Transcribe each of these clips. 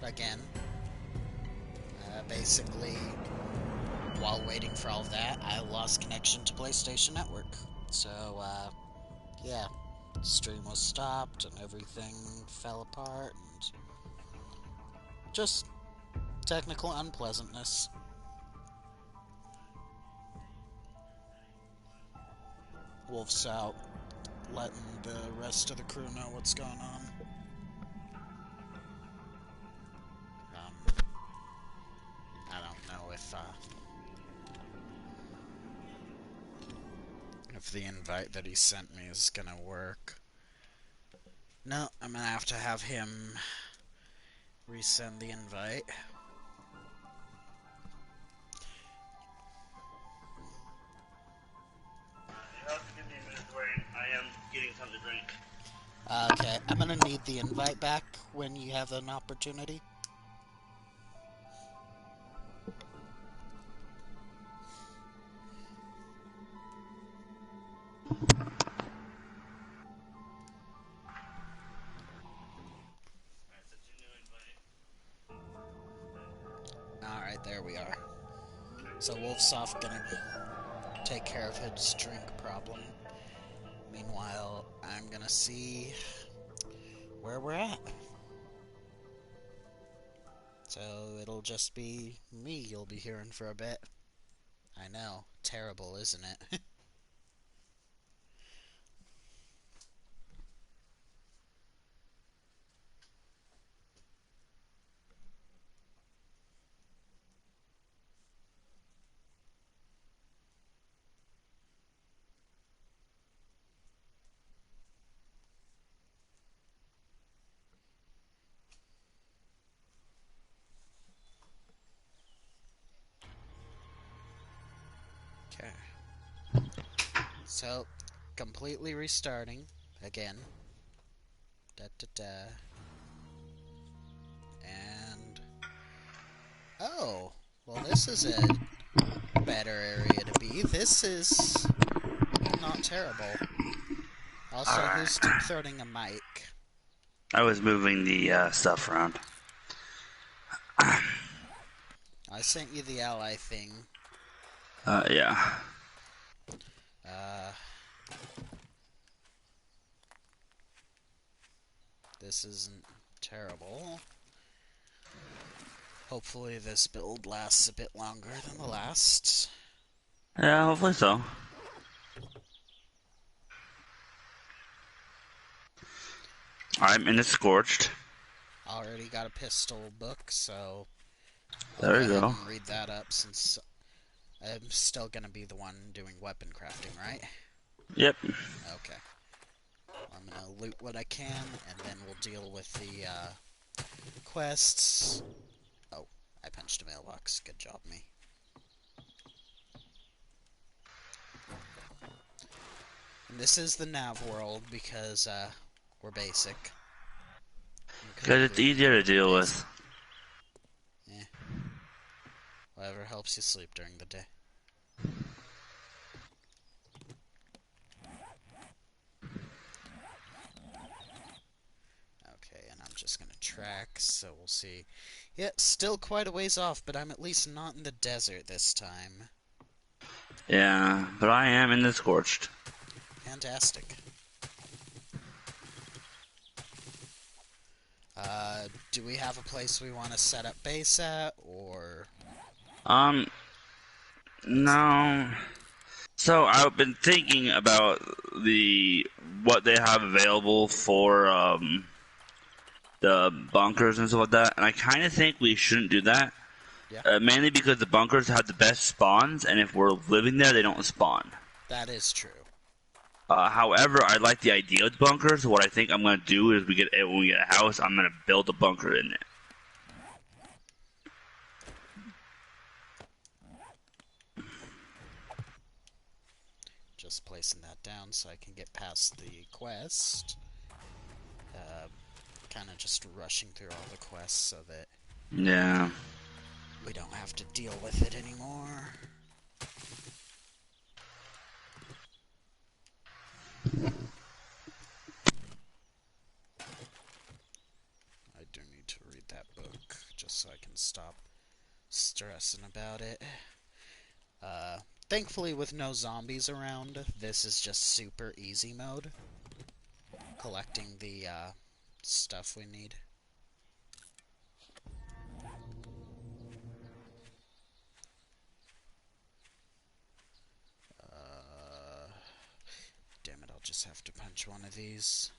again. Basically, while waiting for all of that, I lost connection to PlayStation Network. So, yeah, stream was stopped and everything fell apart and just technical unpleasantness. Wolf's out, letting the rest of the crew know what's going on. I don't know if the invite that he sent me is gonna work. No, I'm gonna have to have him resend the invite. You have to give me a minute to wait. I am getting something to drink. Okay, I'm gonna need the invite back when you have an opportunity. Alright, there we are. So Wolfsoft gonna take care of his drink problem. Meanwhile, I'm gonna see where we're at. So it'll just be me you'll be hearing for a bit. I know, terrible, isn't it? Okay. So, completely restarting again. Da da da. And oh, well, this is a better area to be. This is not terrible. Also, who's deep throating a mic? I was moving the stuff around. I sent you the ally thing. Yeah. This isn't terrible. Hopefully this build lasts a bit longer than the last. Yeah, hopefully so. I'm in the Scorched. Already got a pistol book, so I'll There go we ahead go. and read that up since I'm still gonna be the one doing weapon crafting, right? Yep. Okay. I'm gonna loot what I can, and then we'll deal with the quests. Oh, I punched a mailbox. Good job, me. And this is the nav world because we're basic. Because it's easier to deal with. Yeah. Whatever helps you sleep during the day. Okay, and I'm just gonna track, so we'll see. Yeah, still quite a ways off, but I'm at least not in the desert this time. Yeah, but I am in the Scorched. Fantastic. Do we have a place we want to set up base at, or... No. So I've been thinking about what they have available for the bunkers and stuff like that, and I kind of think we shouldn't do that. Yeah. Mainly because the bunkers have the best spawns, and if we're living there, they don't spawn. That is true. However, I like the idea of the bunkers. What I think I'm going to do is when we get a house, I'm going to build a bunker in it. Just placing that down so I can get past the quest. Kind of just rushing through all the quests so that Yeah. we don't have to deal with it anymore. I do need to read read that book just so I can stop stressing about it. Uh, Thankfully, with no zombies around, this is just super easy mode. Collecting the stuff we need. Uh, Damn it, I'll just have to punch one of these.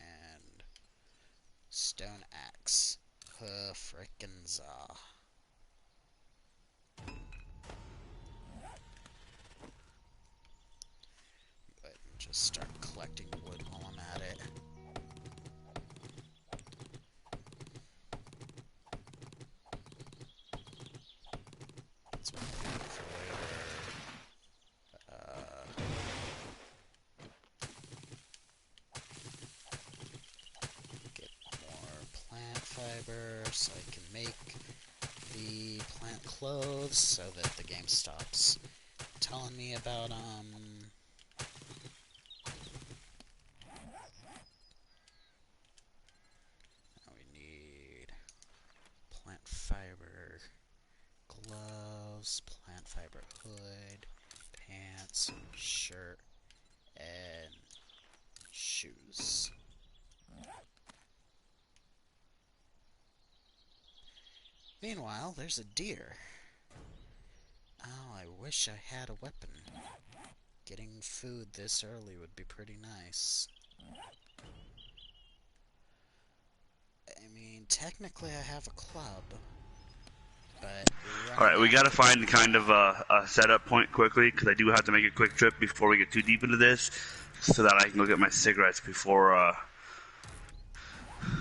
And stone axe. Frickin' za. Go ahead and just start collecting wood while I'm at it. Let's move forward. Get more plant fiber so I can make the plant clothes so that the game stops telling me about now we need plant fiber gloves, plant fiber hood, pants, shirt, and shoes. Meanwhile, there's a deer. Oh, I wish I had a weapon. Getting food this early would be pretty nice. I mean, technically I have a club, but Alright, running we gotta after find the, kind of a setup point quickly, because I do have to make a quick trip before we get too deep into this, so that I can go get my cigarettes before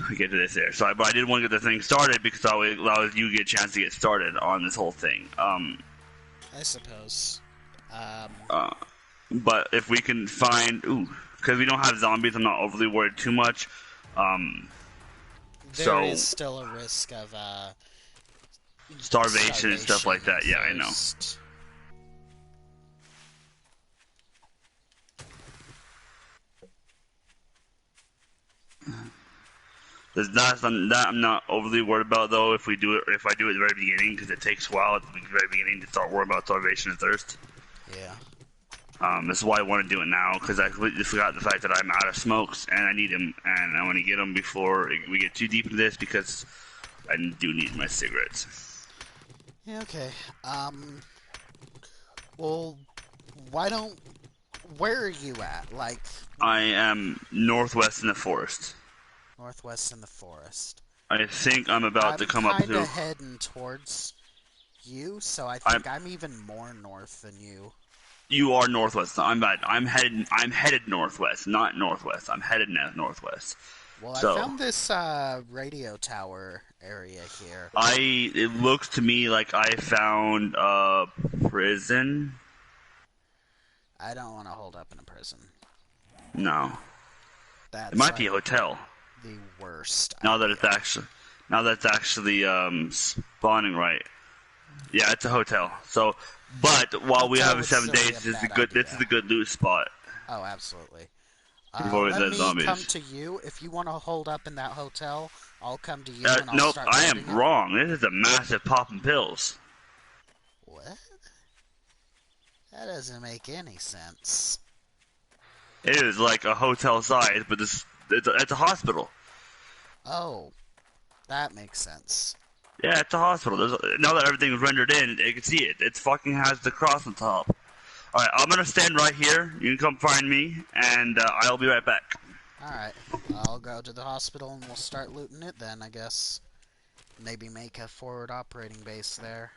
we get to this there. So, but I did want to get the thing started because that would allow you to get a chance to get started on this whole thing. I suppose. But if we can find, because we don't have zombies, I'm not overly worried too much. There So is still a risk of starvation and stuff starvation like and that. Yeah, I know. thirst. There's not that I'm not overly worried about though. If I do it at the very beginning, because it takes a while at the very beginning to start worrying about starvation and thirst. Yeah. This is why I want to do it now, because I completely forgot the fact that I'm out of smokes and I need them, and I want to get them before we get too deep into this, because I do need my cigarettes. Yeah, okay. Well, why don't... Where are you at? Like, I am northwest in the forest. northwest in the forest. I think I'm about to I'm come up kinda to. heading towards you, so I I'm. think I'm even more north than you. You are northwest. I'm bad. I'm headed northwest, not northwest. I'm headed northwest. Well, I So found this radio tower area here. it looks to me like I found a prison. I don't want to hold up in a prison. No, it That's might be like a hotel. the worst Now that idea. it's actually, spawning right. Yeah, it's a hotel. So, but while we Hotel have would 7 days, still be a bad this is idea. a good loot spot Oh, absolutely. before we Let the me come zombies. to you. If you want to hold up in that hotel, I'll come to you and I'll Nope, start I am looting it. wrong. This is a massive popping pills. What? That doesn't make any sense. It is like a hotel size, but it's a hospital. Oh, that makes sense. Yeah, it's a hospital. Now that everything's rendered in, you can see it. It fucking has the cross on top. Alright, I'm gonna stand right here. You can come find me, and I'll be right back. Alright, I'll go to the hospital and we'll start looting it then, I guess. Maybe make a forward operating base there.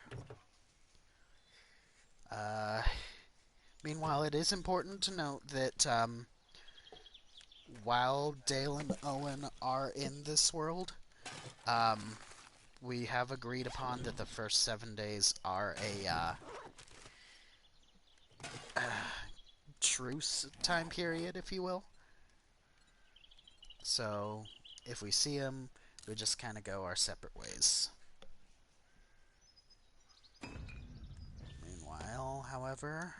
Uh, Meanwhile, it is important to note that while Dale and Owen are in this world, um, we have agreed upon that the first 7 days are a truce time period, if you will. So, if we see him, we just kind of go our separate ways. Meanwhile, however,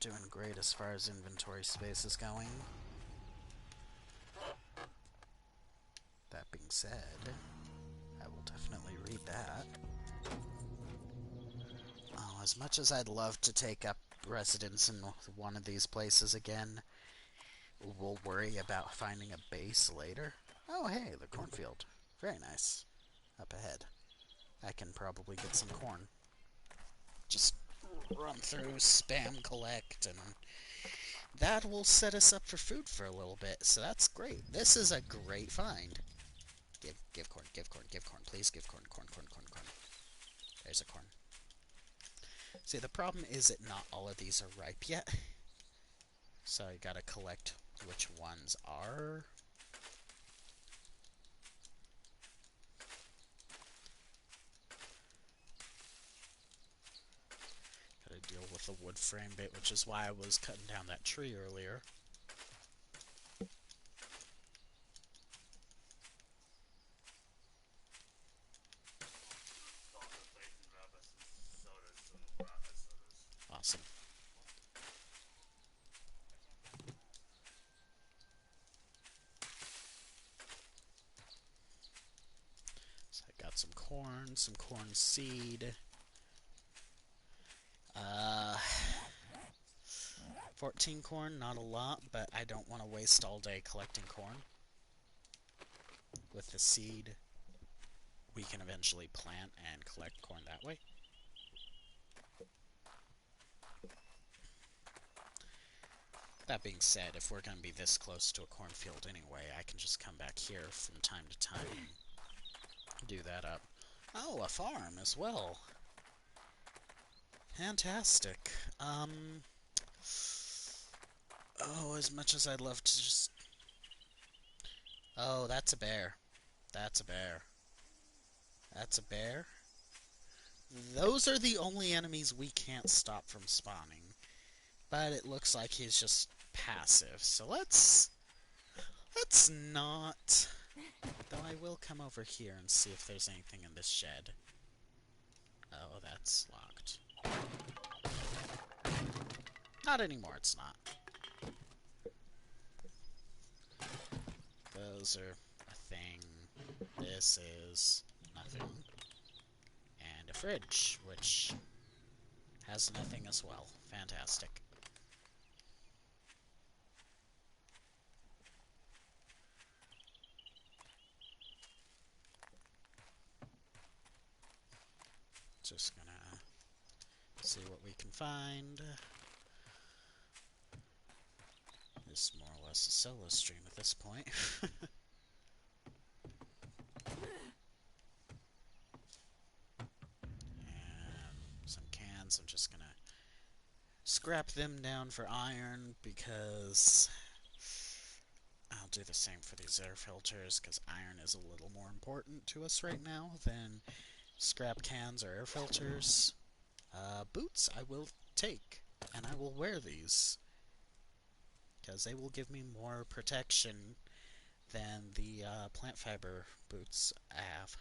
doing great as far as inventory space is going. That being said, I will definitely read that. Oh, as much as I'd love to take up residence in one of these places again, we'll worry about finding a base later. Oh, hey, the cornfield. Very nice. Up ahead. I can probably get some corn. Just run through, spam collect, and that will set us up for food for a little bit, so that's great. This is a great find. Give corn, give corn, give corn, please give corn, corn, corn, corn, corn. There's a corn. See, the problem is that not all of these are ripe yet, so I gotta collect which ones are. Gotta deal with the wood frame bit, which is why I was cutting down that tree earlier. Awesome. So I got some corn seed. 14 corn, not a lot, but I don't want to waste all day collecting corn. With the seed, we can eventually plant and collect corn that way. That being said, if we're going to be this close to a cornfield anyway, I can just come back here from time to time and do that up. Oh, a farm as well. Fantastic. Oh, as much as I'd love to just... Oh, that's a bear. That's a bear. That's a bear. Those are the only enemies we can't stop from spawning. But it looks like he's just passive. So let's not... Though I will come over here and see if there's anything in this shed. Oh, that's locked. Not anymore, it's not. Those are a thing. This is nothing. And a fridge, which has nothing as well. Fantastic. Just gonna see what we can find. It's more or less a solo stream at this point. And some cans, I'm just gonna scrap them down for iron because I'll do the same for these air filters because iron is a little more important to us right now than scrap cans or air filters. Boots I will take, and I will wear these because they will give me more protection than the plant fiber boots I have.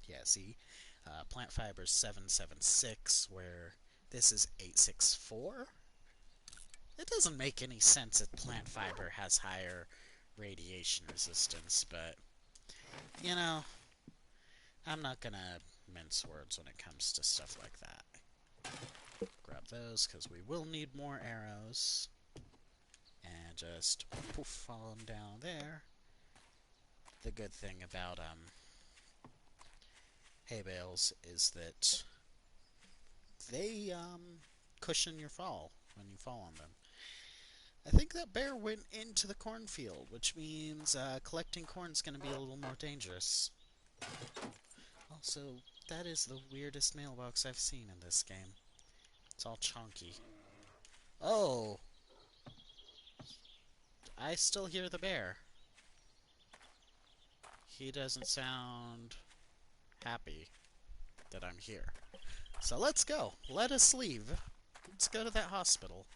Yeah, see? Plant fiber's 776, where this is 864. It doesn't make any sense if plant fiber has higher radiation resistance, but, you know, I'm not gonna mince words when it comes to stuff like that. Grab those, because we will need more arrows. And just poof, fall them down there. The good thing about hay bales is that they cushion your fall when you fall on them. I think that bear went into the cornfield, which means collecting corn is going to be a little more dangerous. Also, that is the weirdest mailbox I've seen in this game. It's all chunky. Oh! I still hear the bear. He doesn't sound happy that I'm here. So let's go. Let us leave. Let's go to that hospital.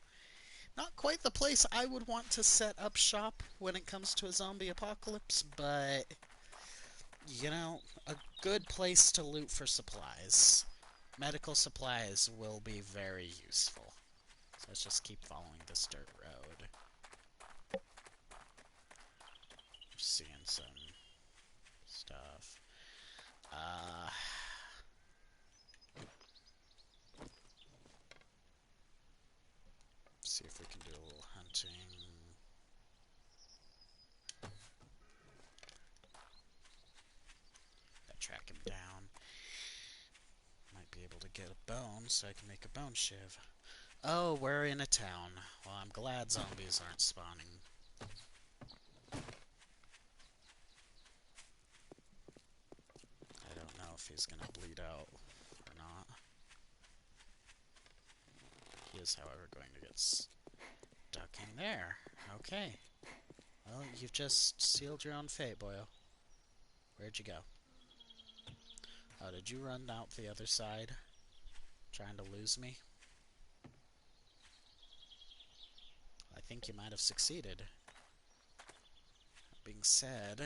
Not quite the place I would want to set up shop when it comes to a zombie apocalypse, but, you know, a good place to loot for supplies. medical supplies will be very useful. So let's just keep following this dirt road. Seeing some stuff. See if we can do a little hunting. Track him down. Might be able to get a bone so I can make a bone shiv. Oh, we're in a town. Well, I'm glad zombies aren't spawning. I don't know if he's gonna bleed out or not. He is, however, going to get stuck in there. Okay. Well, you've just sealed your own fate, boyo. Where'd you go? Oh, did you run out the other side? Trying to lose me? I think you might have succeeded. That being said,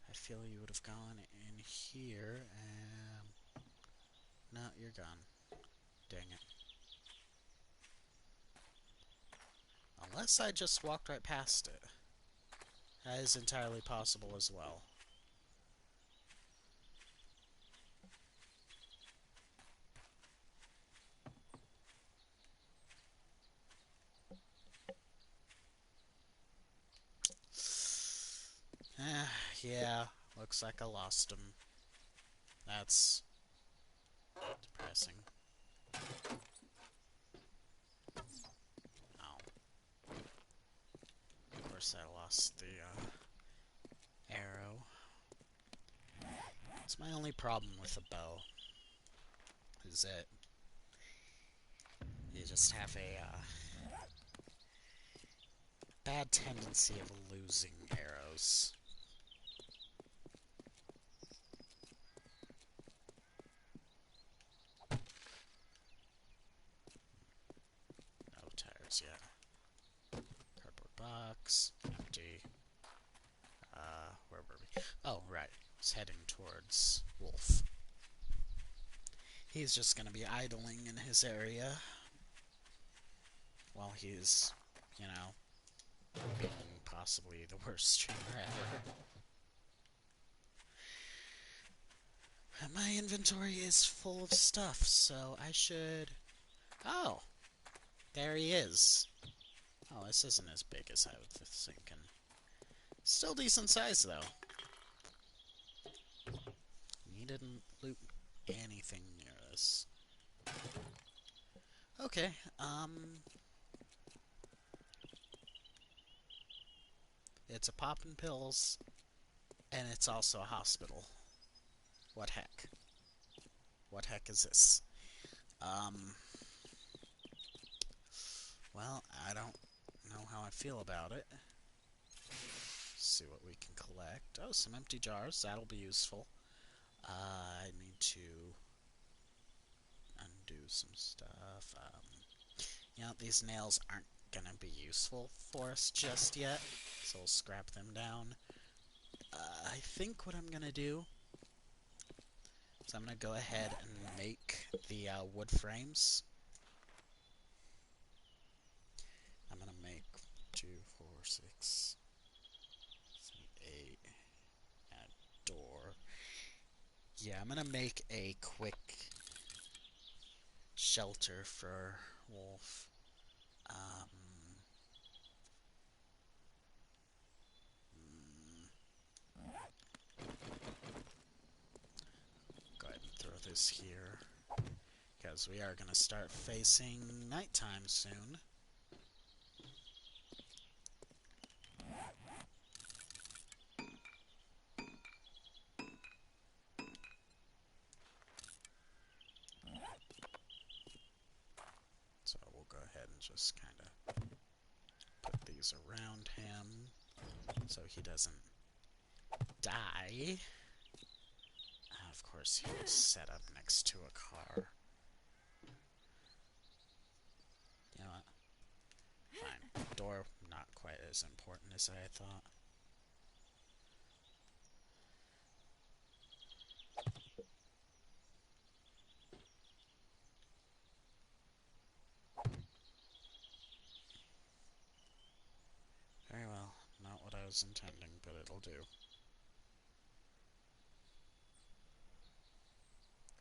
I feel you would have gone in here, and... No, you're gone. Dang it. Unless I just walked right past it. That is entirely possible as well. Yeah, looks like I lost him. That's depressing. Oh. Of course I lost the arrow. It's my only problem with a bow. Is that you just have a bad tendency of losing arrows. No tires yet. Cardboard box. Empty. Where were we? Oh, right. It's heading towards Wolf. He's just gonna be idling in his area while he's, you know, being possibly the worst streamer ever. My inventory is full of stuff, so I should... Oh! There he is. Oh, this isn't as big as I was thinking. Still decent size, though. He didn't loot anything near this. Okay, it's a poppin' pills, and it's also a hospital. What heck? What heck is this? Well, I don't know how I feel about it. See what we can collect. Oh, some empty jars. That'll be useful. I need to undo some stuff. You know, these nails aren't gonna be useful for us just yet, so we'll scrap them down. I think what I'm gonna do is I'm gonna go ahead and make the wood frames. I'm gonna make 2, 4, 6, 8, and a door. Yeah, I'm gonna make a quick shelter for Wolf. Go ahead and throw this here, because we are going to start facing nighttime soon. So we'll go ahead and just kind of put these around him so he doesn't die. Of course, he was set up next to a car. You know what? Fine. Door, not quite as important as I had thought. was intending, but it'll do.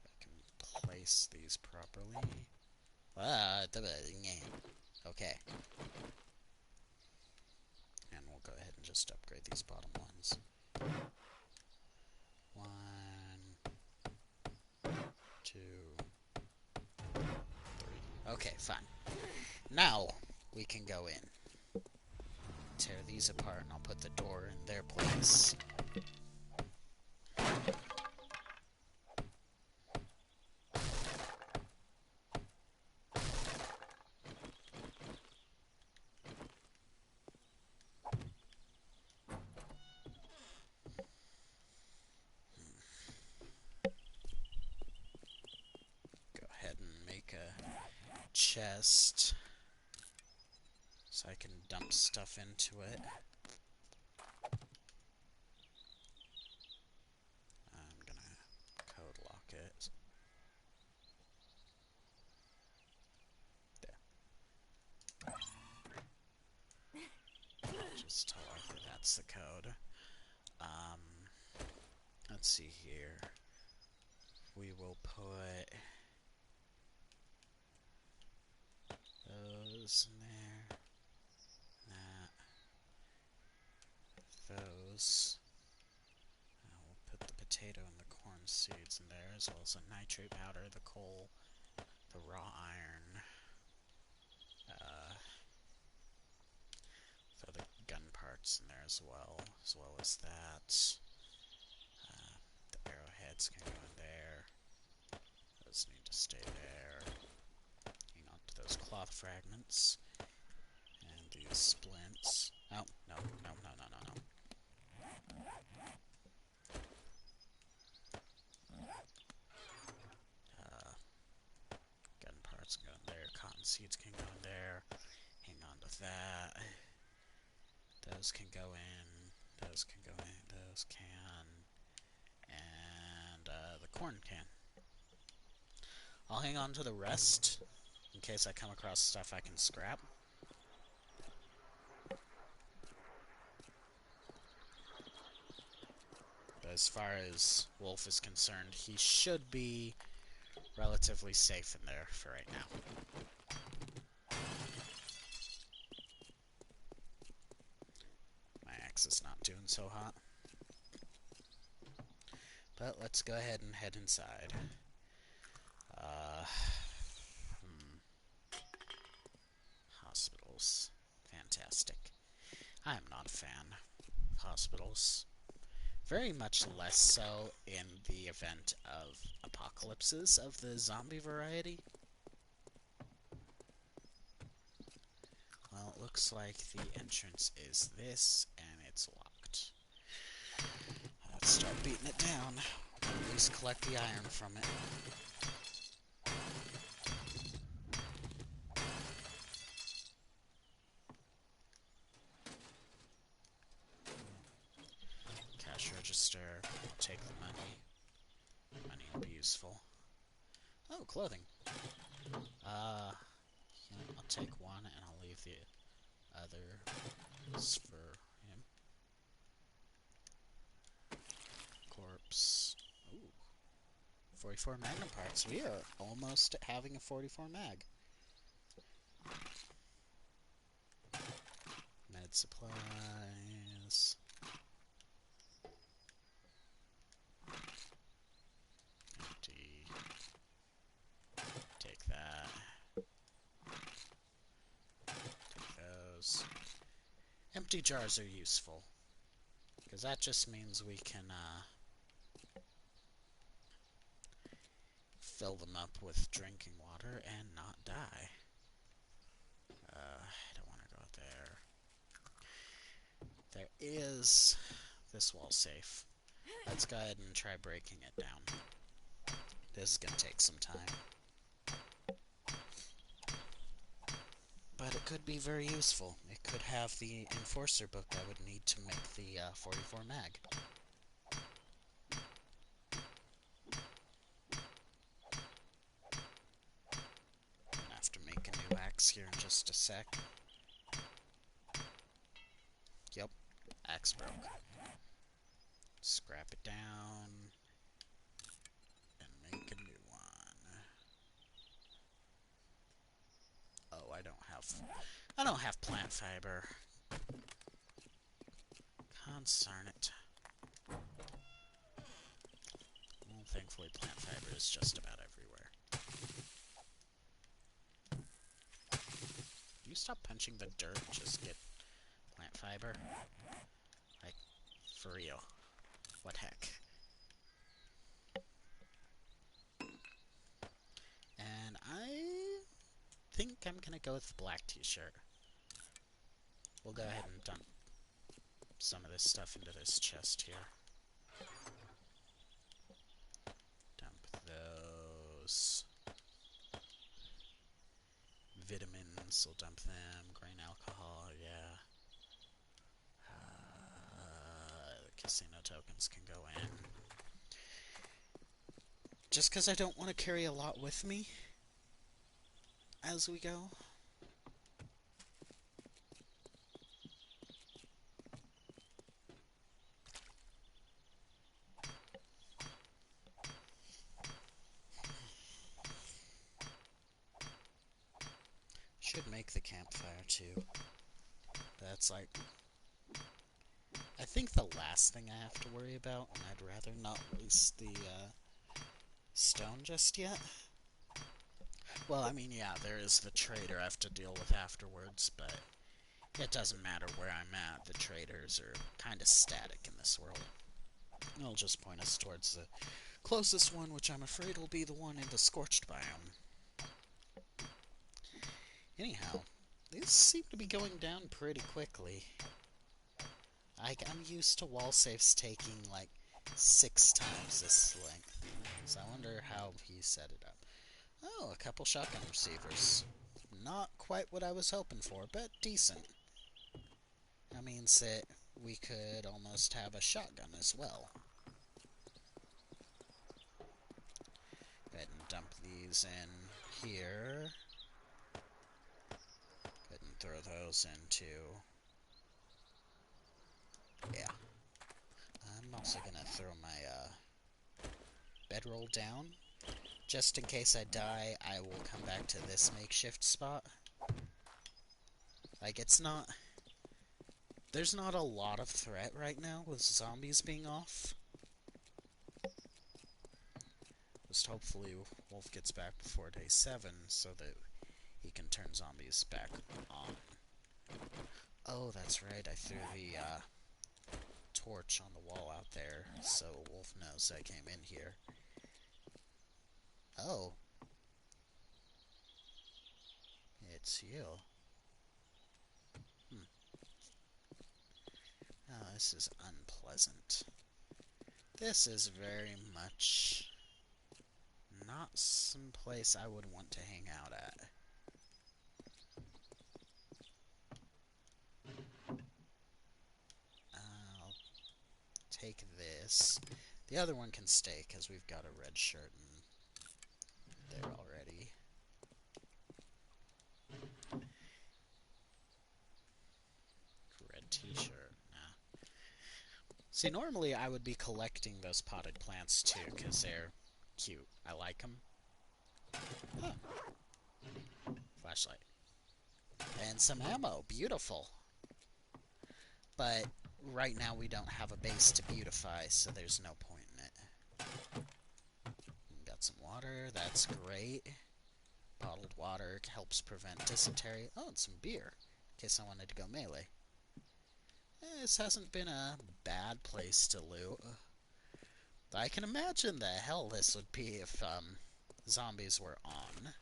I can place these properly. Okay. And we'll go ahead and just upgrade these bottom ones. 1, 2, 3. Okay, fine. Now we can go in. Tear these apart and I'll put the door in their place. Go ahead and make a chest so I can dump stuff into it. I'm gonna code lock it. There. Just tell Arthur that's the code. Let's see here. We will put those in there. Those. We'll put the potato and the corn seeds in there, as well as the nitrate powder, the coal, the raw iron. Throw the gun parts in there as well as that. The arrowheads can go in there. Those need to stay there. Hang on to those cloth fragments. And these splints. Oh, no. Gun parts can go in there. Cotton seeds can go in there. Hang on to that. Those can go in. Those can go in. Those can. And the corn can. I'll hang on to the rest in case I come across stuff I can scrap. But as far as Wolf is concerned, he should be relatively safe in there for right now. My axe is not doing so hot. But let's go ahead and head inside. Hospitals. Fantastic. I am not a fan of hospitals. Very much less so in the event of apocalypses of the zombie variety. Well, it looks like the entrance is this, and it's locked. Let's start beating it down. At least collect the iron from it. Cash register. Take the money. Money will be useful. Oh, clothing. I'll take one and I'll leave the others for him. Corpse. Ooh. 44 magnum parts. We are almost having a 44 mag. Med supplies. Empty. Take that. Take those. Empty jars are useful, because that just means we can fill them up with drinking water and not die. I don't want to go there. There is this wall safe. Let's go ahead and try breaking it down. This is going to take some time. But it could be very useful. It could have the Enforcer book I would need to make the 44 mag. I'll have to make a new axe here in just a sec. Yep, axe axe broke. Scrap it down and make a new one. Oh, I don't have plant fiber. Concern it. Well, thankfully plant fiber is just about everywhere. You stop punching the dirt, just get plant fiber? Like, for real. What heck? And I think I'm gonna go with the black t-shirt. We'll go ahead and dump some of this stuff into this chest here. Dump those. Vitamins, we'll dump them. Grain alcohol, yeah. The casino tokens can go in. Just because I don't want to carry a lot with me as we go. Should make the campfire too. That's like, I think the last thing I have to worry about, and I'd rather not waste the stone just yet. Well, I mean, yeah, there is the trader I have to deal with afterwards, but it doesn't matter where I'm at. The traders are kind of static in this world. It'll just point us towards the closest one, which I'm afraid will be the one in the scorched biome. Anyhow, these seem to be going down pretty quickly. I'm used to wall safes taking like 6 times this length, so I wonder how he set it up. Oh, a couple shotgun receivers. Not quite what I was hoping for, but decent. That means that we could almost have a shotgun as well. Go ahead and dump these in here. Go ahead and throw those into... Yeah. I'm also gonna throw my bedroll down. Just in case I die, I will come back to this makeshift spot. Like, it's not... There's not a lot of threat right now with zombies being off. Just hopefully Wolf gets back before day 7 so that he can turn zombies back on. Oh, that's right, I threw the torch on the wall out there so Wolf knows I came in here. Oh. It's you. Oh, this is unpleasant. This is very much not some place I would want to hang out at. I'll take this. The other one can stay because we've got a red shirt in there already. Red t-shirt. Nah. See, normally I would be collecting those potted plants too because they're cute. I like them. Huh. Flashlight. And some ammo. Beautiful. But right now we don't have a base to beautify, so there's no point in it. Got some water. That's great. Bottled water helps prevent dysentery. Oh, and some beer, in case I wanted to go melee. This hasn't been a bad place to loot. I can imagine the hell this would be if zombies were on.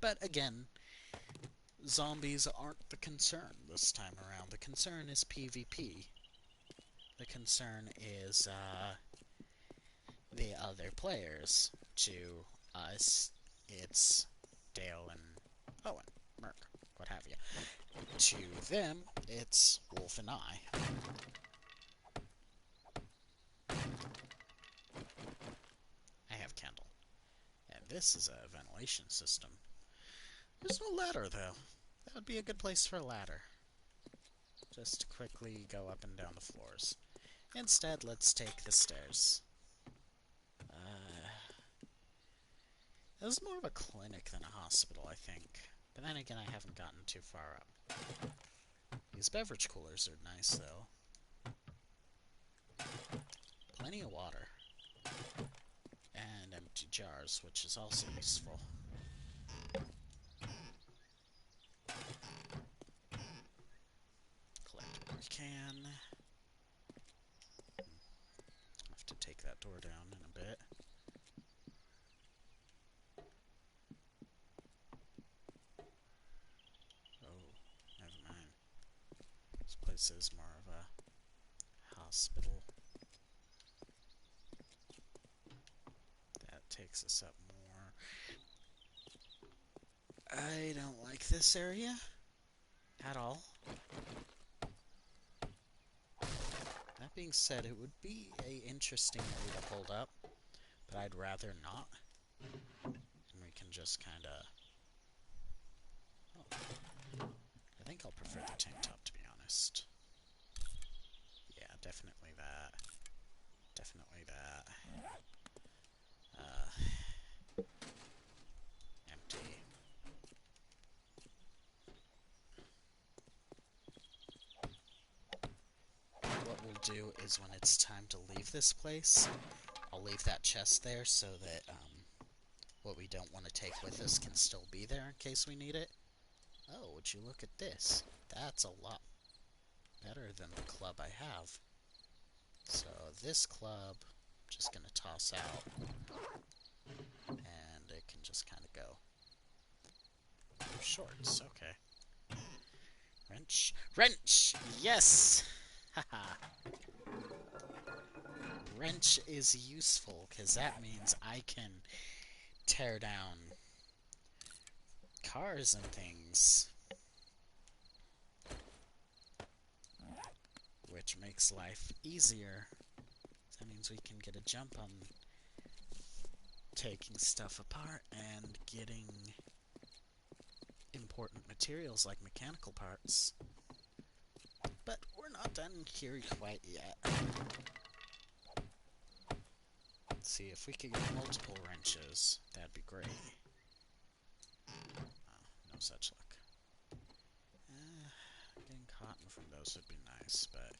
But again, zombies aren't the concern this time around. The concern is PvP. The concern is the other players. To us, it's Dale and Owen, Merc, what have you. To them, it's Wolf and I. I have Kendall. And this is a ventilation system. There's no ladder, though. That would be a good place for a ladder. just to quickly go up and down the floors. Instead, let's take the stairs. It was more of a clinic than a hospital, I think. But then again, I haven't gotten too far up. These beverage coolers are nice, though. Plenty of water. And empty jars, which is also useful. Collect what we can. Have to take that door down in a bit. Oh, never mind. This place is more of a hospital. That takes us up more. I don't like this area at all. That being said, it would be an interesting area to hold up, but I'd rather not. And we can just kind of... Oh. I think I'll prefer the tank top, to be honest. Yeah, definitely that. Definitely that. Empty. What we'll do is when it's time to leave this place, I'll leave that chest there so that what we don't want to take with us can still be there in case we need it. Oh, would you look at this? That's a lot better than the club I have. So this club, I'm just going to toss out, and it can just kind of go. Shorts, okay. Wrench. Wrench! Yes! Haha. Wrench is useful, because that means I can tear down cars and things. Which makes life easier. That means we can get a jump on taking stuff apart and getting important materials like mechanical parts. But we're not done here quite yet. Let's see, if we could get multiple wrenches, that'd be great. Oh, no such luck. Getting cotton from those would be nice, but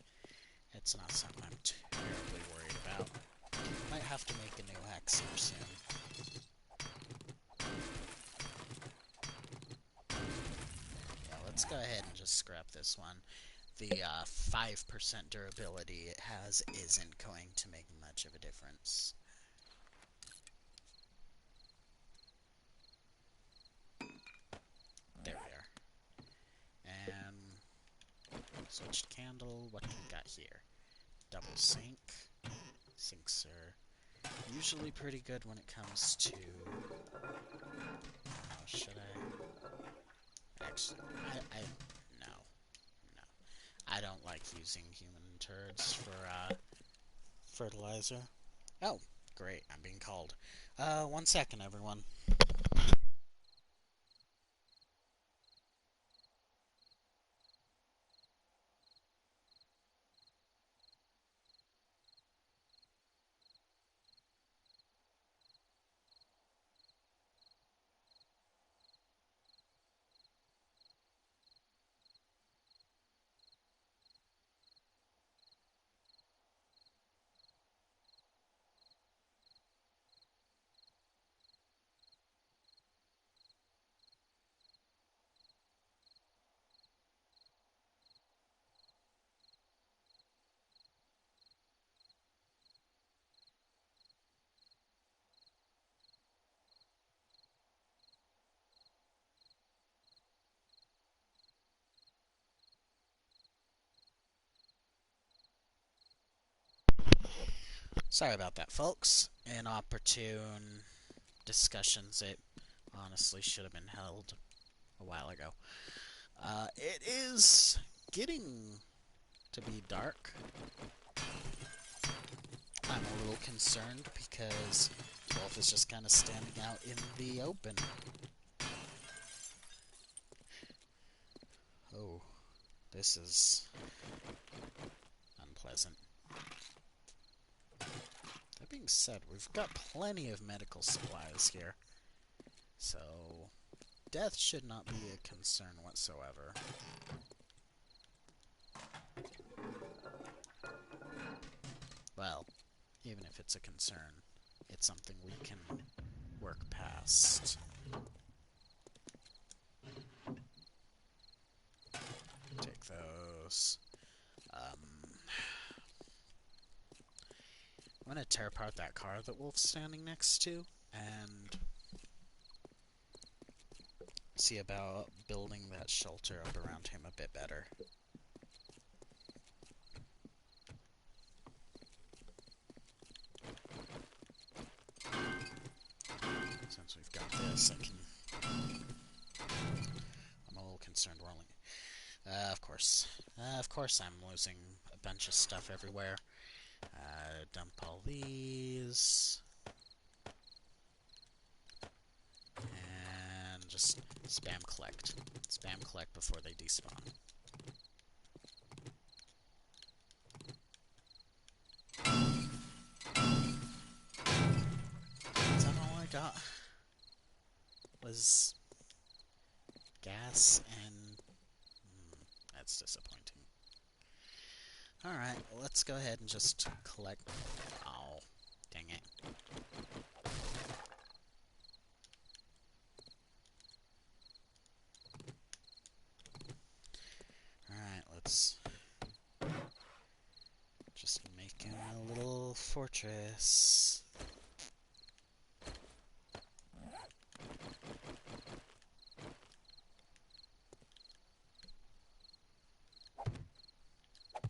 it's not something I'm terribly worried about. Might have to make a new axe here soon. Yeah, let's go ahead and just scrap this one. The 5% durability it has isn't going to make much of a difference. There we are. And switched candle. What do we got here? Double sink. Sinks are usually pretty good when it comes to... should I? Actually, no. No. I don't like using human turds for fertilizer. Oh, great. I'm being called. 1 second, everyone. Sorry about that, folks. Inopportune discussions. It honestly should have been held a while ago. It is getting to be dark. I'm a little concerned because Wolf is just kind of standing out in the open. Oh. This is unpleasant. That being said, we've got plenty of medical supplies here. So, death should not be a concern whatsoever. Well, even if it's a concern, it's something we can work past. Take those. I'm gonna tear apart that car that Wolf's standing next to, and see about building that shelter up around him a bit better. Since we've got this, I'm a little concerned we're only... Of course I'm losing a bunch of stuff everywhere. Dump all these. And just spam collect. Spam collect before they despawn. Is that all I got? Was gas and... that's disappointing. Alright, let's go ahead and just collect... Oh, dang it. Alright, let's just make a little fortress.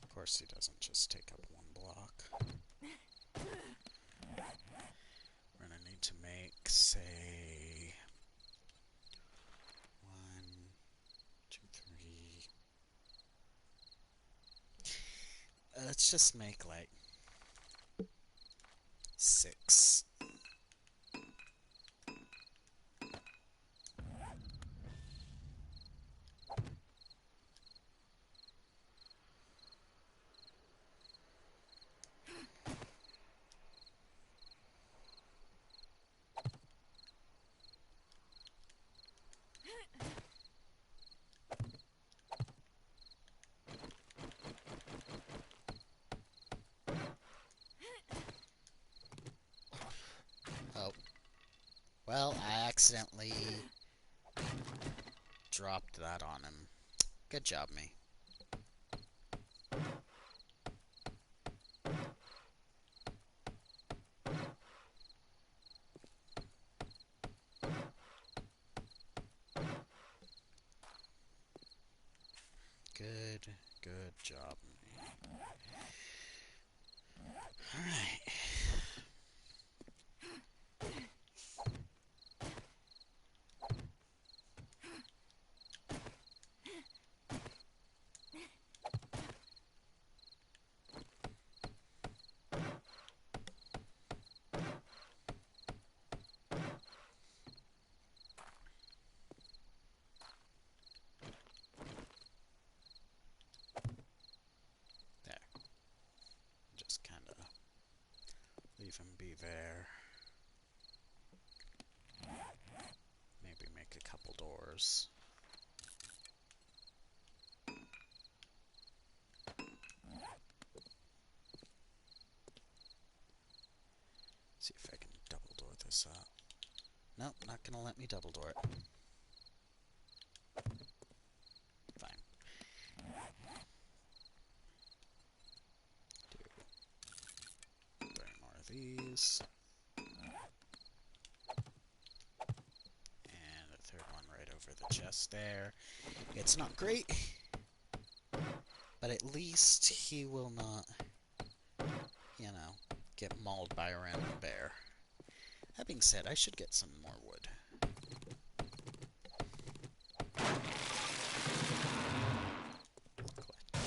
Of course he doesn't just take up one block. We're gonna need to make, say... 1, 2, 3... let's just make, like, 6. Oh. Well, I accidentally dropped that on him. Good job, me. Good job, me. Alright. There. Just kind of leave him be there. Maybe make a couple doors. See if I can double door this up. Nope, not gonna let me double door it. Fine. Do 3 more of these. And a third one right over the chest there. It's not great, but at least he will not, you know, get mauled by a random bear. That being said, I should get some more wood. Collect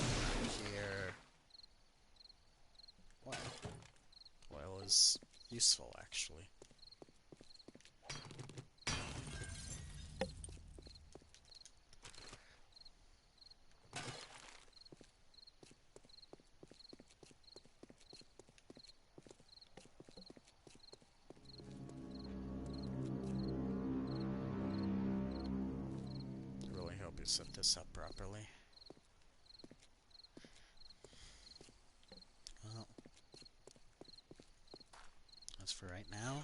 here. Well, oil is useful, actually. actually set this up properly. Well, as for right now,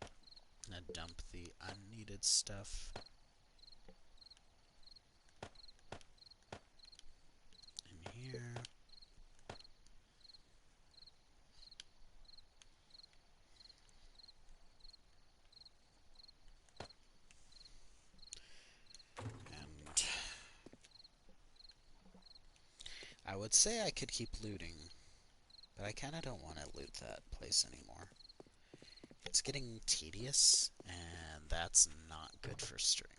I'm gonna dump the unneeded stuff in here. And I would say I could keep looting, but I kind of don't want to loot that place anymore. It's getting tedious, and that's not good for stream.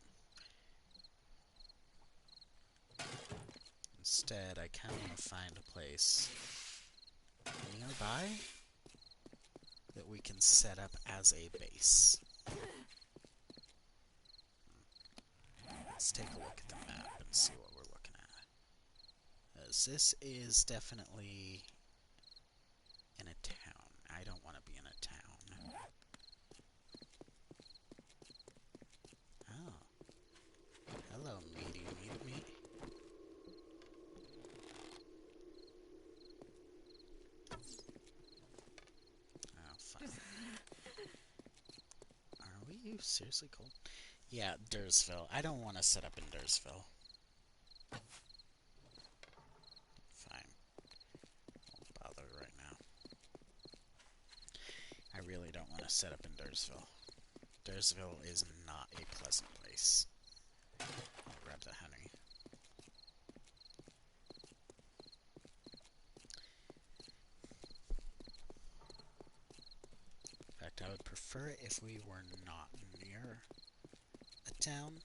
Instead, I kind of want to find a place nearby that we can set up as a base. Let's take a look at the map and see what we're looking at. As this is definitely in a town. I don't want to be in a town. Oh. Hello, meaty meat. Oh, fine. Are we seriously cold? Yeah, Dursville. I don't want to set up in Dursville. Fine. Won't bother right now. I really don't want to set up in Dursville. Dursville is not a pleasant place. I'll grab the honey. In fact, I would prefer it if we were not near a town,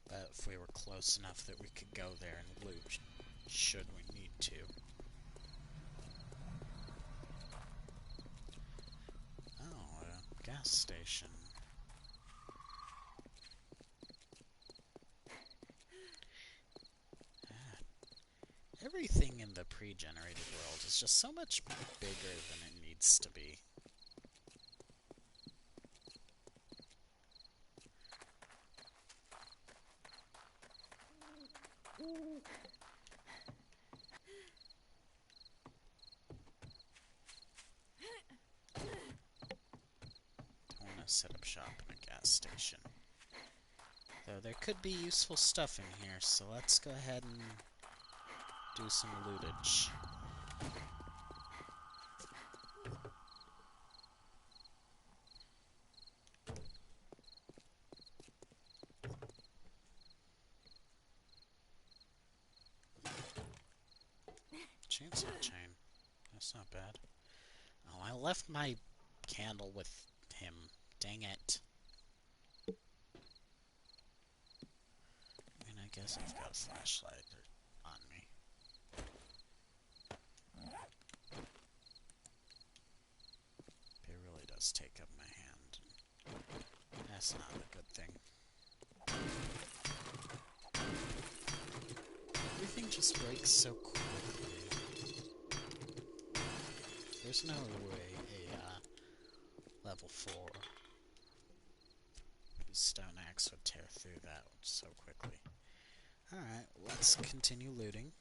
but if we were close enough that we could go there and loot, should we need to. Oh, a gas station. Everything in the pre-generated world is just so much bigger than it needs to be. Don't want to set up shop in a gas station. Though there could be useful stuff in here, so let's go ahead and do some lootage. Chainsaw chain. That's not bad. Oh, I left my candle with him. Dang it. I mean, I guess I've got a flashlight on me. It really does take up my hand. That's not a good thing. Everything just breaks so quickly. There's no way a level 4 stone axe would tear through that so quickly. Alright, let's continue looting.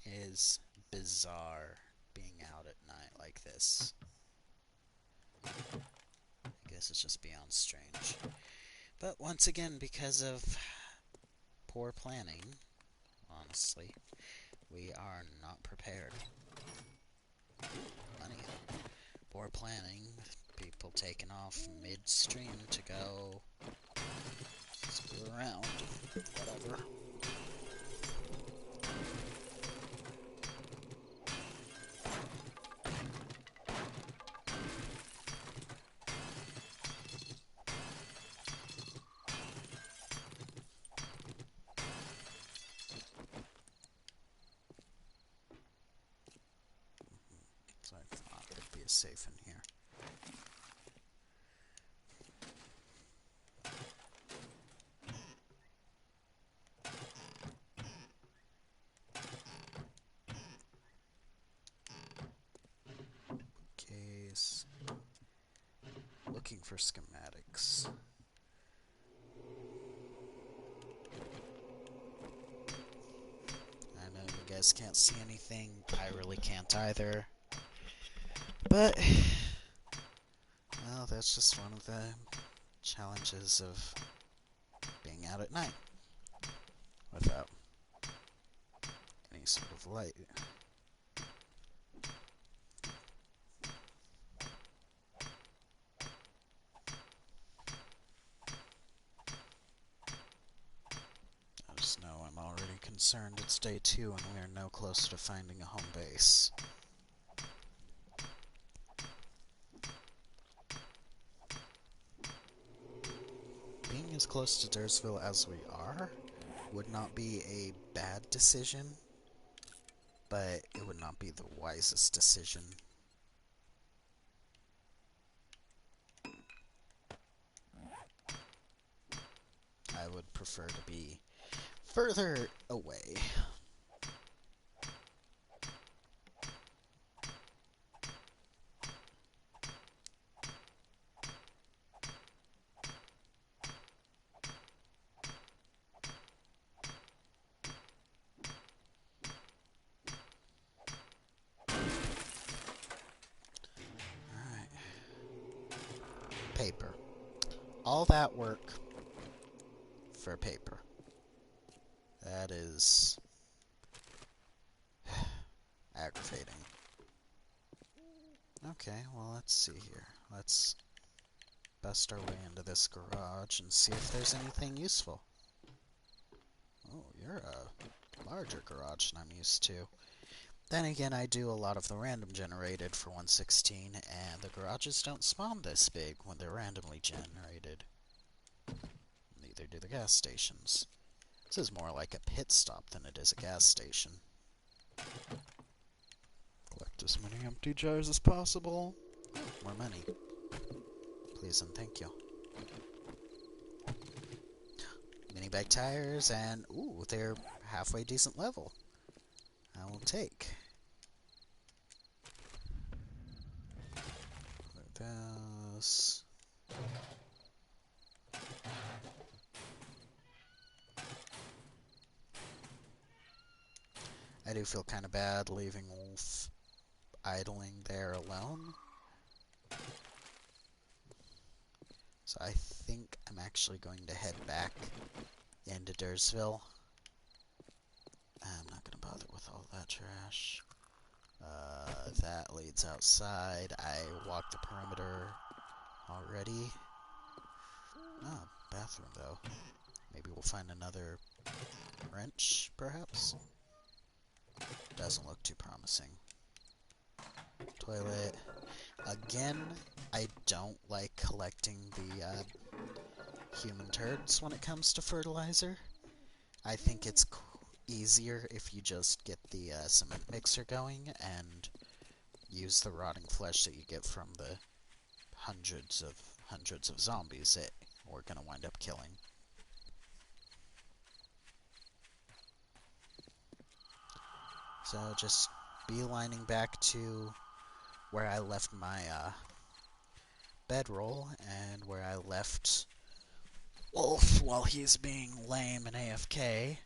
It is bizarre being out at night like this. I guess it's just beyond strange. But once again, because of poor planning, honestly, we are not prepared. Money. Poor planning, people taking off midstream to go screw around, whatever. So I thought there'd be a safe in here. Case. Looking for schematic. 6. I know you guys can't see anything. I really can't either. But, well, that's just one of the challenges of being out at night without any sort of light. I just know I'm already concerned it's day 2 and we are no closer to finding a home base. Being as close to Dursville as we are would not be a bad decision, but it would not be the wisest decision. I would prefer to be further away. Alright. Paper. All that work for paper. That is aggravating. Okay, well, let's see here. Let's bust our way into this garage and see if there's anything useful. Oh, you're a larger garage than I'm used to. Then again, I do a lot of the random generated for 116, and the garages don't spawn this big when they're randomly generated. Neither do the gas stations. This is more like a pit stop than it is a gas station. Collect as many empty jars as possible. Oh, more money. Please and thank you. Mini bike tires, and ooh, they're halfway decent level. I will take. Put those. I do feel kind of bad leaving Wolf idling there alone. So I think I'm actually going to head back into Dursville. I'm not going to bother with all that trash. That leads outside. I walked the perimeter already. Oh, bathroom though. Maybe we'll find another wrench, perhaps? Doesn't look too promising. Toilet. Again, I don't like collecting the human turds when it comes to fertilizer. I think it's easier if you just get the cement mixer going and use the rotting flesh that you get from the hundreds of zombies that we're gonna wind up killing. So just beelining back to where I left my bedroll and where I left Wolf while he's being lame and AFK.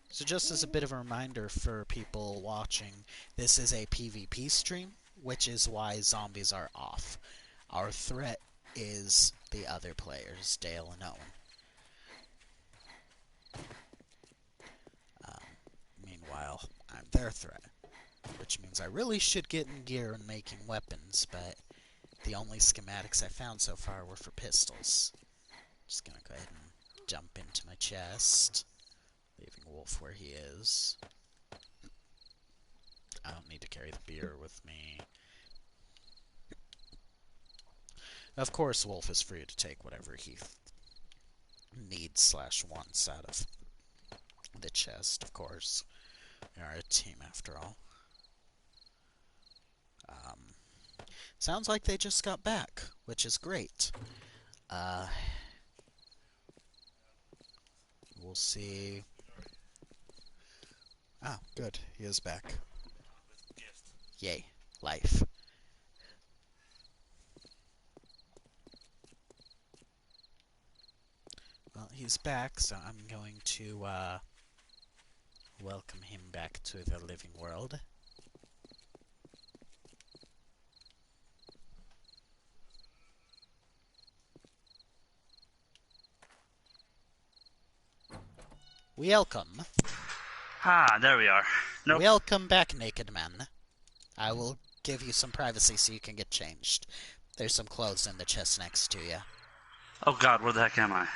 So just as a bit of a reminder for people watching, this is a PvP stream, which is why zombies are off. Our threat is the other players, Dale and Owen. Meanwhile, I'm their threat, which means I really should get in gear and making weapons, but the only schematics I found so far were for pistols. Just gonna go ahead and jump into my chest, leaving Wolf where he is. I don't need to carry the beer with me. Of course, Wolf is free to take whatever he needs / wants out of the chest, of course. We are a team after all. Sounds like they just got back, which is great. We'll see. Oh, good. He is back. Yay. Life. Well, he's back, so I'm going to welcome him back to the living world. Welcome. Ah, there we are. Nope. Welcome back, naked man. I will give you some privacy so you can get changed. There's some clothes in the chest next to you. Oh god, where the heck am I?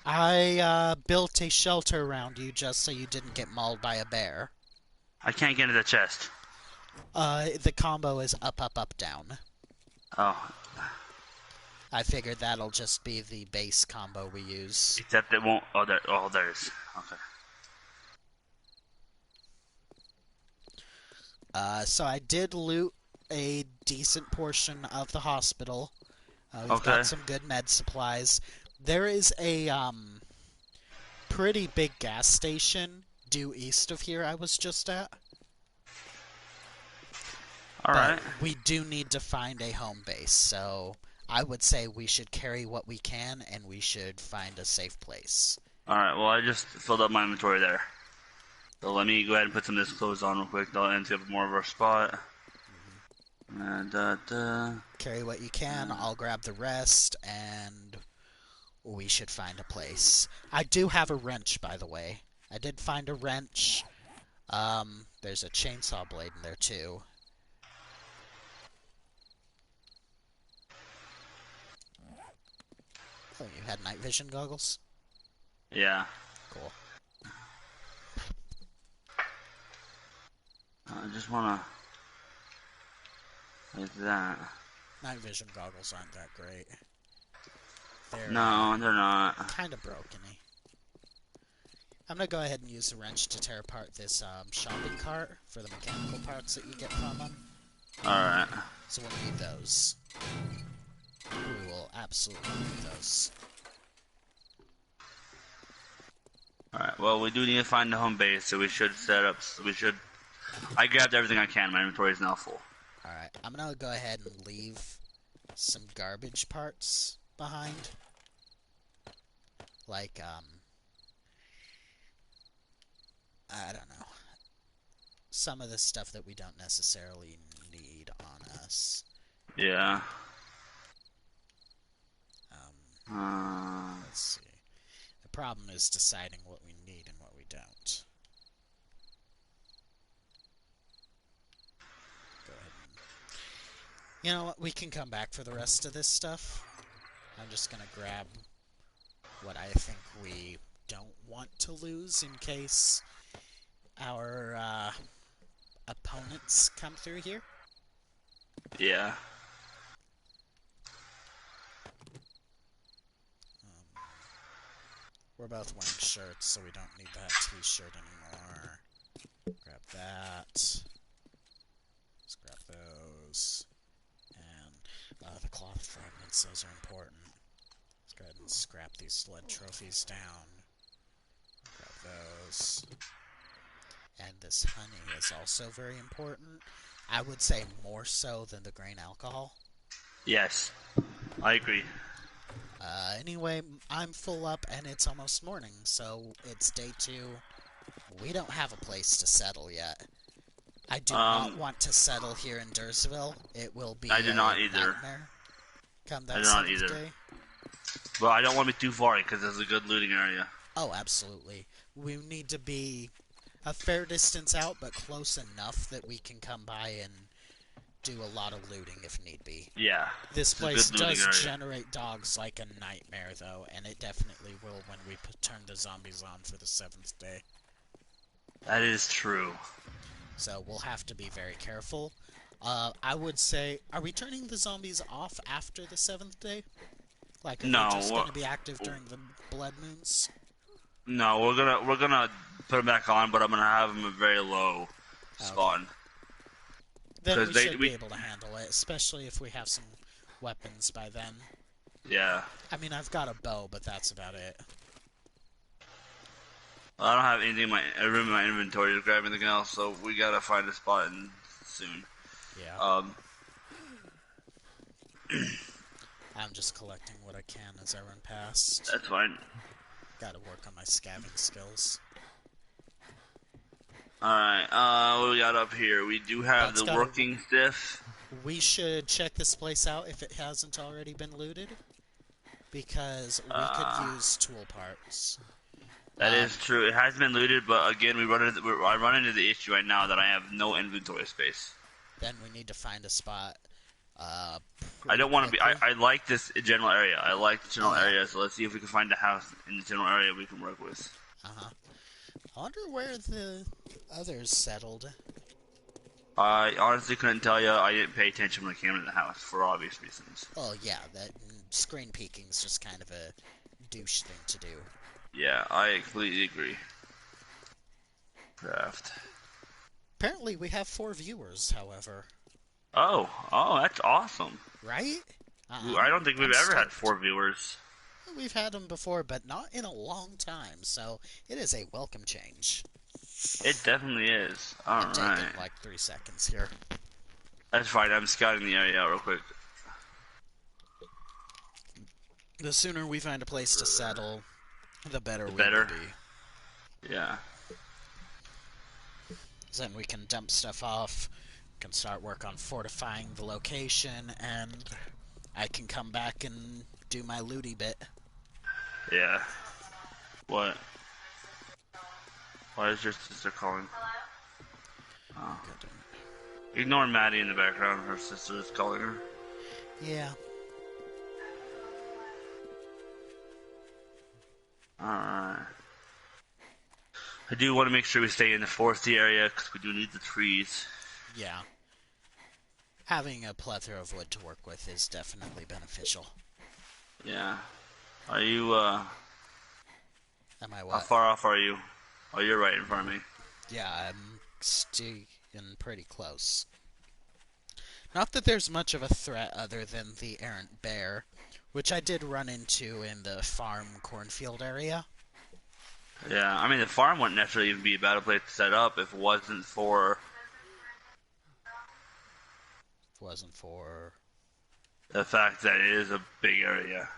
I built a shelter around you just so you didn't get mauled by a bear. I can't get into the chest. The combo is up, up, up, down. Oh, I figured that'll just be the base combo we use. except it won't. Oh, there. Oh, there it is. Okay. So I did loot a decent portion of the hospital. We've Okay. got some good med supplies. There is a pretty big gas station due east of here I was just at. All But right. we do need to find a home base, so I would say we should carry what we can and we should find a safe place. All right. Well, I just filled up my inventory there. So let me go ahead and put some of this clothes on real quick. I'll end up more of our spot. Carry what you can, I'll grab the rest, and we should find a place. I do have a wrench, by the way. I did find a wrench. There's a chainsaw blade in there, too. Oh, you had night vision goggles? Yeah. Cool. I just wanna like that. Night vision goggles aren't that great. They're No, they're not. kind of broken-y. I'm gonna go ahead and use the wrench to tear apart this shopping cart for the mechanical parts that you get from them. All right. So we'll need those. We will absolutely need those. All right. Well, we do need to find the home base, so we should set up. I grabbed everything I can. My inventory is now full. Alright, I'm gonna go ahead and leave some garbage parts behind. Like, I don't know. Some of the stuff that we don't necessarily need on us. Yeah. Let's see. The problem is deciding what we need and what we don't. Go ahead and... You know what? We can come back for the rest of this stuff. I'm just gonna grab what I think we don't want to lose in case our opponents come through here. Yeah. We're both wearing shirts, so we don't need that t-shirt anymore. Grab that. Let's grab those. And the cloth fragments, those are important. Let's go ahead and scrap these sled trophies down. Grab those. And this honey is also very important. I would say more so than the grain alcohol. Yes. I agree. Anyway, I'm full up and it's almost morning, so it's day 2. We don't have a place to settle yet. I do not want to settle here in Dursville. It will be I do not either. nightmare come that I do not 7th either. day. Well, I don't want to be too far because there's a good looting area. Oh, absolutely. We need to be a fair distance out, but close enough that we can come by and do a lot of looting if need be. Yeah. This place does area. generate dogs like a nightmare, though, and it definitely will when we turn the zombies on for the 7th day. That is true. So we'll have to be very careful. I would say, are we turning the zombies off after the 7th day? Like, are they just going to be active during the blood moons? No, we're gonna put them back on, but I'm gonna have them at very low spawn. Then we should be able to handle it, especially if we have some weapons by then. Yeah. I mean, I've got a bow, but that's about it. I don't have anything in my room in my inventory to grab anything else, so we gotta find a spot soon. Yeah. Um, I'm just collecting what I can as I run past. that's fine. Gotta work on my scavenging skills. Alright, what do we got up here? We do have That's the gotta... working stiff. We should check this place out if it hasn't already been looted. Because we could use tool parts. That is true. It has been looted, but again, I run into the issue right now that I have no inventory space. Then we need to find a spot. I don't want to be. Quickly. I like this general area. I like the general area, so let's see if we can find a house in the general area we can work with. I wonder where the others settled. I honestly couldn't tell you. I didn't pay attention when I came into the house for obvious reasons. Oh yeah, that screen peeking is just kind of a douche thing to do. Yeah, I completely agree. Craft. Apparently we have 4 viewers, however. Oh, that's awesome. Right? I don't think we've ever had 4 viewers. We've had them before, but not in a long time, so it is a welcome change. It definitely is. Alright. Taking like 3 seconds here. That's fine, I'm scouting the area out real quick. The sooner we find a place to settle, the better we will be. Yeah. Then we can dump stuff off, can start work on fortifying the location, and I can come back and do my looty bit. Yeah. What? Why is your sister calling? Oh. Ignore Maddie in the background. Her sister is calling her. Yeah. Alright. I do want to make sure we stay in the foresty area because we do need the trees. Yeah. Having a plethora of wood to work with is definitely beneficial. Yeah. Are you, Am I what? How far off are you? Oh, you're right in front of me. Yeah, I'm staying pretty close. Not that there's much of a threat other than the errant bear, which I did run into in the farm cornfield area. Yeah, I mean, the farm wouldn't necessarily even be a bad place to set up if it wasn't for... the fact that it is a big area.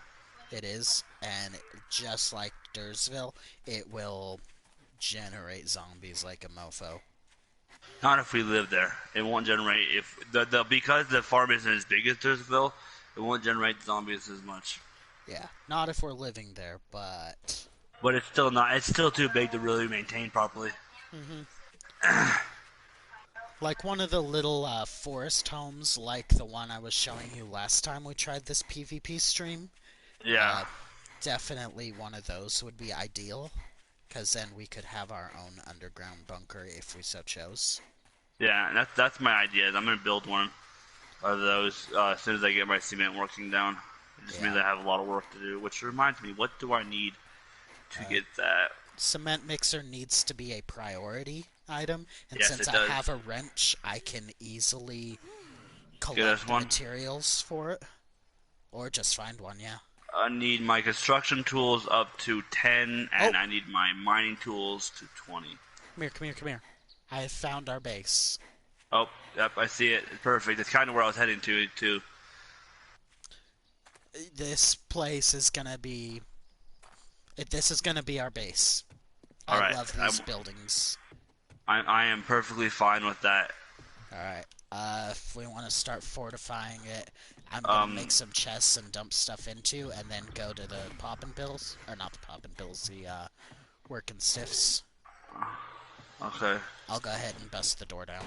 It is, and just like Dursville, it will generate zombies like a mofo. Not if we live there. It won't generate if because the farm isn't as big as Dursville, it won't generate zombies as much. Yeah, not if we're living there, but it's still not. It's still too big to really maintain properly. Like one of the little forest homes, like the one I was showing you last time we tried this PvP stream. Yeah. Definitely one of those would be ideal, because then we could have our own underground bunker if we so chose. Yeah, that's my idea. I'm gonna build one of those as soon as I get my cement working down. It just means I have a lot of work to do. Which reminds me, what do I need to get that? Cement mixer needs to be a priority item, and Yes, since it I does. have a wrench, I can easily collect materials for it, or just find one. Yeah. I need my construction tools up to 10, and I need my mining tools to 20. Come here. I have found our base. Oh, yep, I see it. Perfect. It's kind of where I was heading to, too. This place is gonna be... This is gonna be our base. Alright. I love these buildings. I am perfectly fine with that. Alright. If we want to start fortifying it, I'm gonna make some chests and dump stuff into, and then go to the poppin' pills. Or not the poppin' pills, the working stiffs. Okay. I'll go ahead and bust the door down.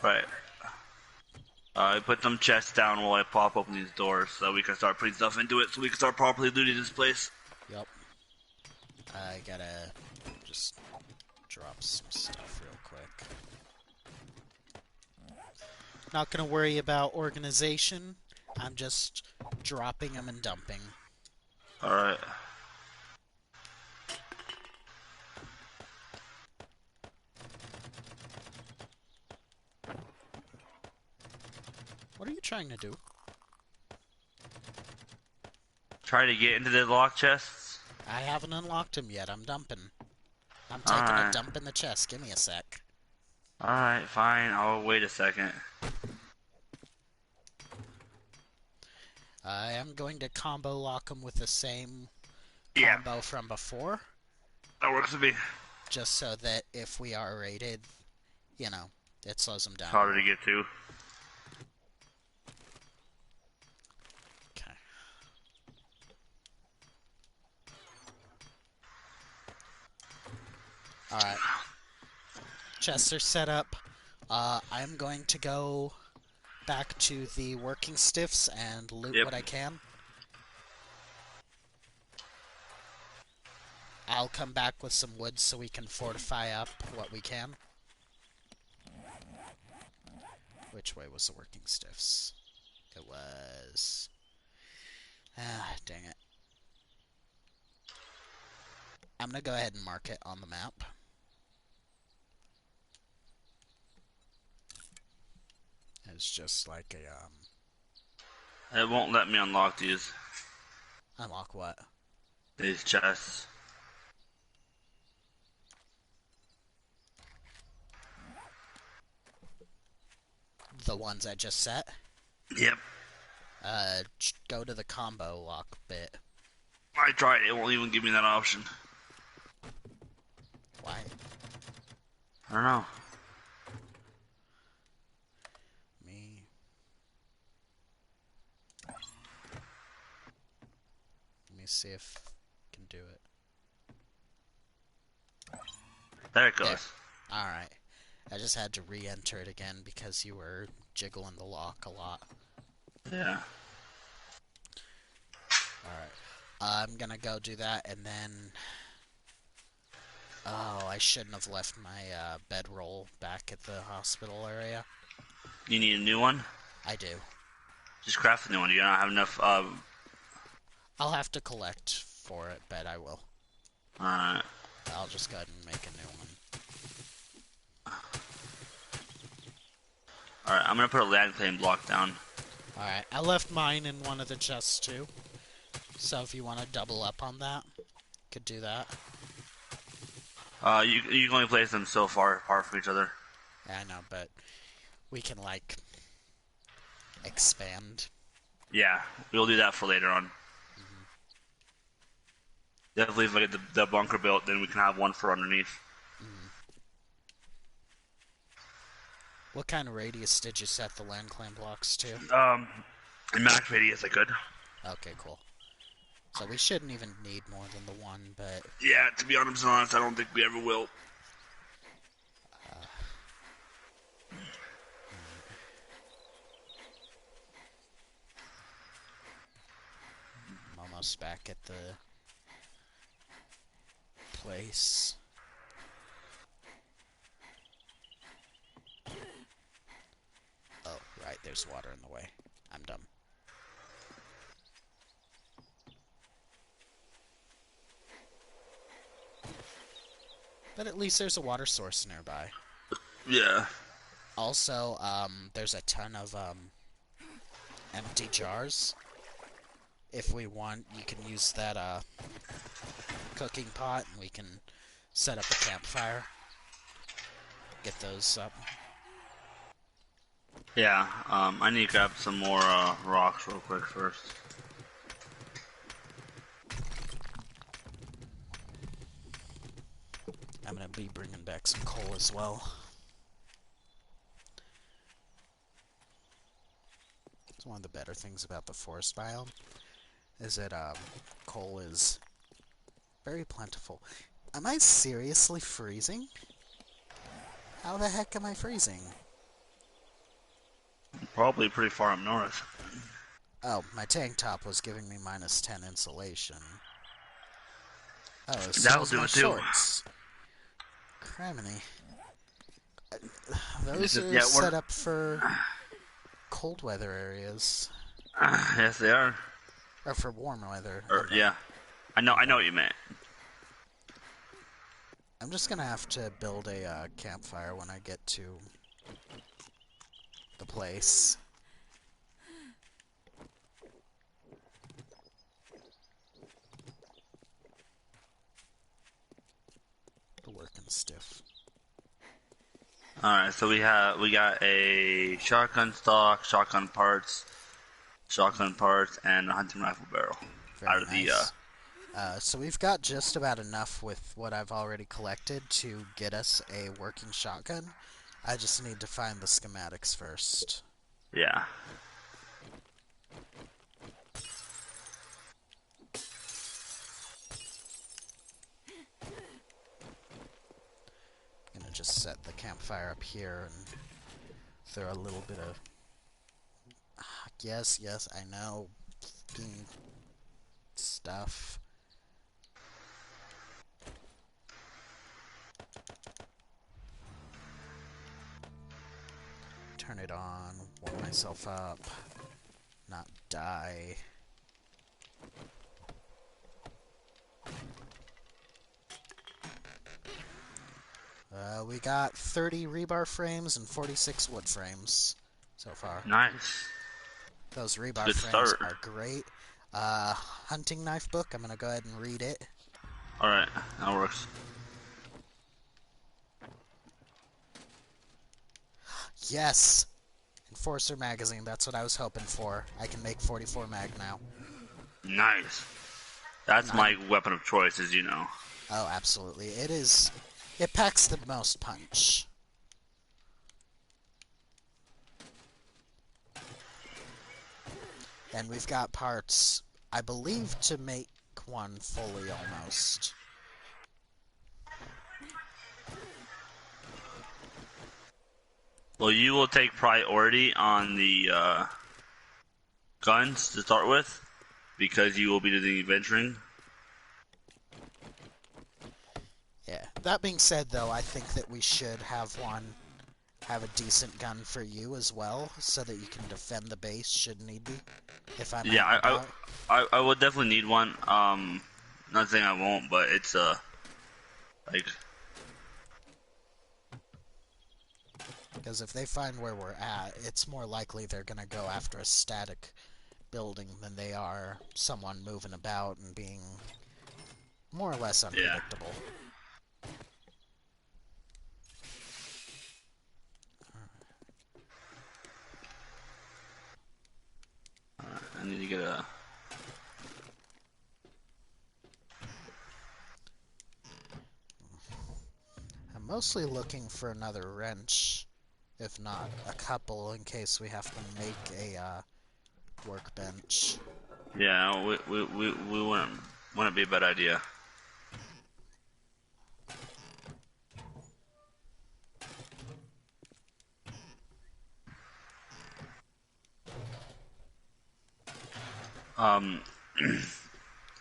Right. I put some chests down while I pop open these doors so we can start putting stuff into it so we can start properly looting this place. Yep. I gotta just drop some stuff real quick. Not gonna worry about organization. I'm just dropping them and dumping. Alright. What are you trying to do? Try to get into the lock chests. I haven't unlocked him yet. I'm dumping. I'm taking a Alright. dump in the chest. Give me a sec. Alright, fine. I'll wait a second. I am going to combo lock him with the same Yeah, combo from before, that works with me. just so that if we are raided, you know, it slows him It's down harder more. to get to. Okay. Alright. Chests are set up. I'm going to go back to the working stiffs and loot Yep. what I can. I'll come back with some wood so we can fortify up what we can. Which way was the working stiffs? It was... Ah, dang it. I'm gonna go ahead and mark it on the map. It's just like a, It won't let me unlock these unlock what? chests. The ones I just set? Yep. Go to the combo lock bit. I tried. It won't even give me that option. Why? I don't know. Me. Let me see if I can do it. There it goes. There. Alright. I just had to re-enter it again because you were jiggling the lock a lot. Yeah. Alright. I'm gonna go do that and then... Oh, I shouldn't have left my bedroll back at the hospital area. You need a new one? I do. Just craft a new one. You don't have enough. I'll have to collect for it, but I will. Alright. I'll just go ahead and make a new one. Alright, I'm gonna put a land claim block down. Alright, I left mine in one of the chests too. So if you want to double up on that, could do that. You can only place them so far apart from each other. Yeah, I know, but we can, like, expand. Yeah, we'll do that for later on. Definitely if I get the bunker built, then we can have one for underneath. What kind of radius did you set the land claim blocks to? In max radius I could. Okay, cool. So we shouldn't even need more than the one, but... Yeah, to be honest, I don't think we ever will. I'm almost back at the place. Oh, right, there's water in the way. I'm dumb. But at least there's a water source nearby. Yeah. Also, there's a ton of empty jars. If we want, you can use that cooking pot, and we can set up a campfire. Get those up. Yeah, I need to grab some more rocks real quick first. I'm gonna be bringing back some coal as well. It's one of the better things about the forest biome, is that coal is very plentiful. Am I seriously freezing? How the heck am I freezing? Probably pretty far up north. Oh, my tank top was giving me -10 insulation. Oh, so That'll was do my it too. shorts. Criminy. Those are Yeah, set up for cold weather areas. Yes, they are. Or for warm weather. Yeah, I know what you meant. I'm just gonna have to build a campfire when I get to the place. stiff. Alright, so we got a shotgun stock, shotgun parts, and a hunting rifle barrel. Out Very of the nice. So we've got just about enough with what I've already collected to get us a working shotgun. I just need to find the schematics first. yeah. I'm gonna just set the campfire up here and throw a little bit of... Yes, yes, I know. Stuff. Turn it on, warm myself up, not die. We got 30 rebar frames and 46 wood frames so far. Nice. Those It's a rebar good frames start. are great. Hunting knife book, I'm gonna go ahead and read it. Alright, that works. Yes! Enforcer magazine, that's what I was hoping for. I can make 44 mag now. Nice. That's I'm... my weapon of choice, as you know. Oh, absolutely. It is... It packs the most punch. And we've got parts, I believe, to make one fully almost. Well, you will take priority on the guns to start with, because you will be doing the adventuring. Yeah. That being said, though, I think that we should have a decent gun for you as well, so that you can defend the base should need be, if I'm Yeah, out and about. I will definitely need one. Not saying I won't, but it's like, Because if they find where we're at, it's more likely they're going to go after a static building than they are someone moving about and being more or less yeah. unpredictable. I need to get a. I'm mostly looking for another wrench, if not a couple, in case we have to make a workbench. Yeah, we wouldn't be a bad idea. Um,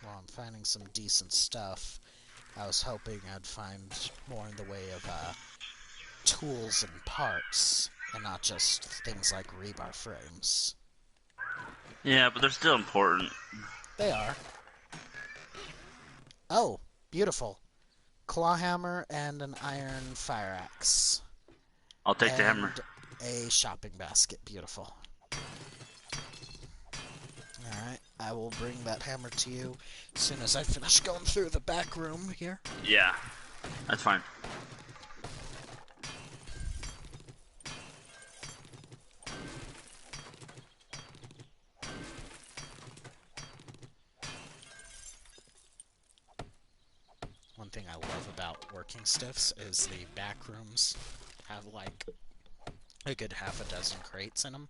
While I'm finding some decent stuff, I was hoping I'd find more in the way of tools and parts, and not just things like rebar frames. yeah, but they're still important. They are. Oh, beautiful. Claw hammer and an iron fire axe. I'll take the hammer. And a shopping basket. Beautiful. Alright, I will bring that hammer to you as soon as I finish going through the back room here. Yeah, that's fine. One thing I love about working stiffs is the back rooms have like a good half a dozen crates in them.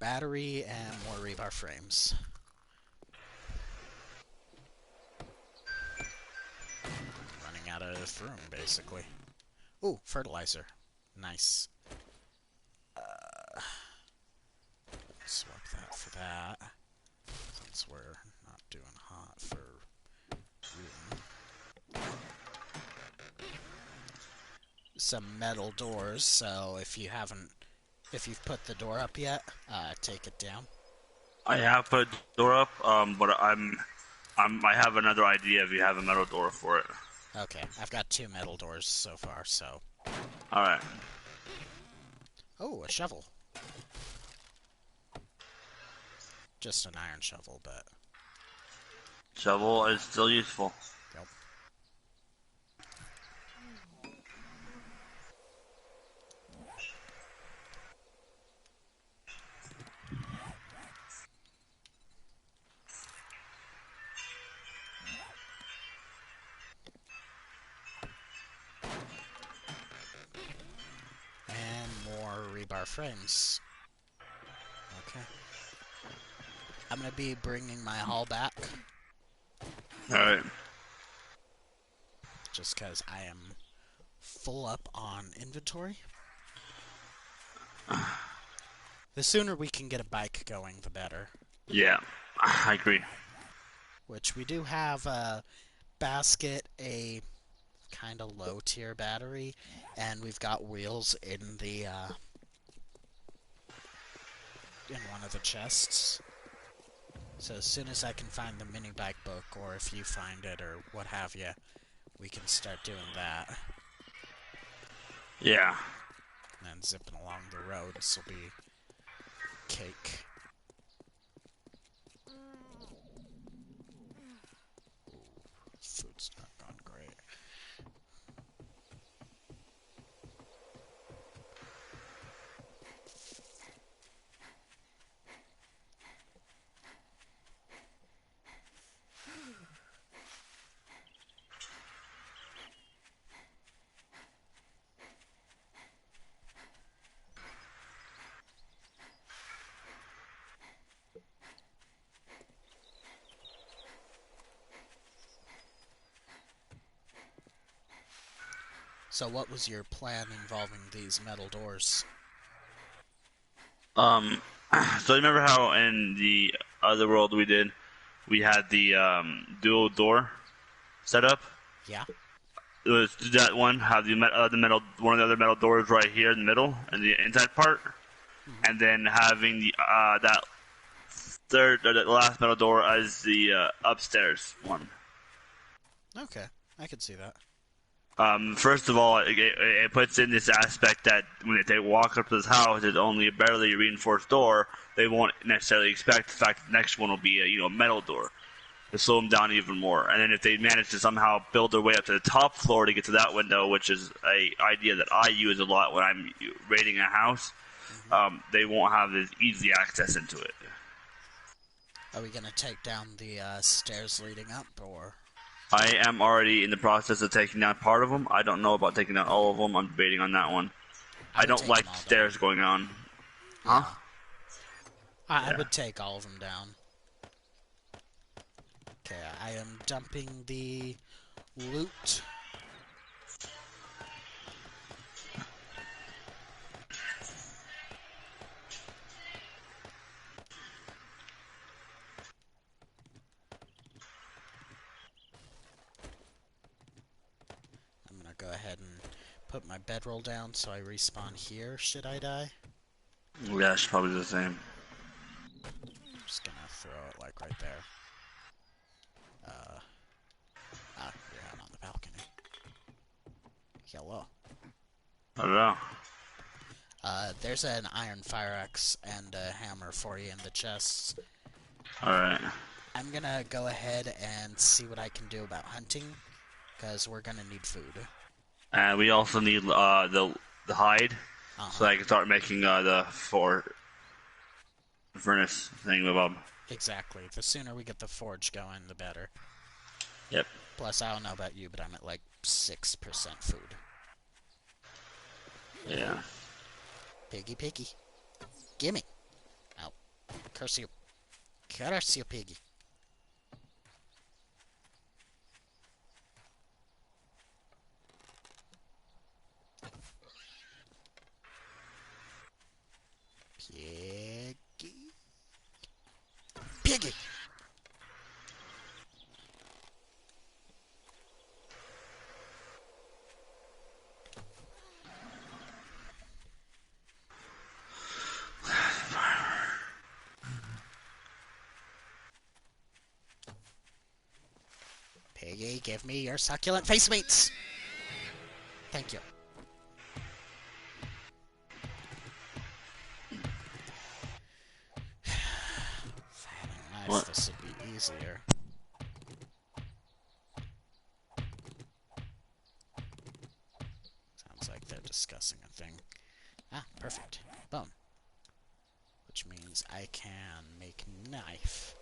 Battery and more rebar frames. Running out of room, basically. Ooh, fertilizer. Nice. Swap that for that. Since we're not doing hot for room. Some metal doors, so if you've put the door up yet, take it down. I have put the door up, but I have another idea if you have a metal door for it. Okay, I've got 2 metal doors so far, so... Alright. Oh, a shovel. Just an iron shovel, but... Shovel is still useful. Yep. bar frames. Okay. I'm gonna be bringing my haul back. Alright. Just because I am full up on inventory. The sooner we can get a bike going, the better. Yeah, I agree. Which we do have a basket, a kind of low tier battery, and we've got wheels in the in one of the chests. So as soon as I can find the mini bike book, or if you find it, or what have you, we can start doing that. Yeah. And then zipping along the roads will be cake. Ooh, food's not gone great. So what was your plan involving these metal doors? Um, so remember how in the other world we had the dual door set up? Yeah? It was that one, have the metal, one of the other metal doors right here in the middle, in the inside part, Mm-hmm. and then having the that third, or the last metal door as the upstairs one. Okay, I could see that. First of all, it puts in this aspect that when they walk up to this house, it's only a barely reinforced door. They won't necessarily expect the fact that the next one will be a metal door to slow them down even more. And then if they manage to somehow build their way up to the top floor to get to that window, which is a idea that I use a lot when I'm raiding a house, Mm-hmm. they won't have this easy access into it. Are we gonna take down the stairs leading up, or? I am already in the process of taking down part of them. I don't know about taking down all of them. I'm debating on that one. I I would don't take them like all down. stairs going on. Huh? Yeah. I Yeah. would take all of them down. Okay, I am dumping the loot. I'm gonna go ahead and put my bedroll down so I respawn here should I die. Yeah, it's probably the same. I'm just gonna throw it like right there. You're out on the balcony. Hello. I don't know. There's an iron fire axe and a hammer for you in the chests. Alright. I'm gonna go ahead and see what I can do about hunting, because we're gonna need food. And we also need the hide, so Uh-huh. I can start making the furnace thing with them. Exactly. The sooner we get the forge going, the better. Yep. Plus, I don't know about you, but I'm at like 6% food. Yeah. Piggy, piggy. Gimme. Ow. Curse you. Curse you, piggy. Piggy. Piggy! Piggy, give me your succulent face meats! Thank you. If I had a knife, What? this would be easier. Sounds like they're discussing a thing. Ah, perfect. Boom. Which means I can make knife.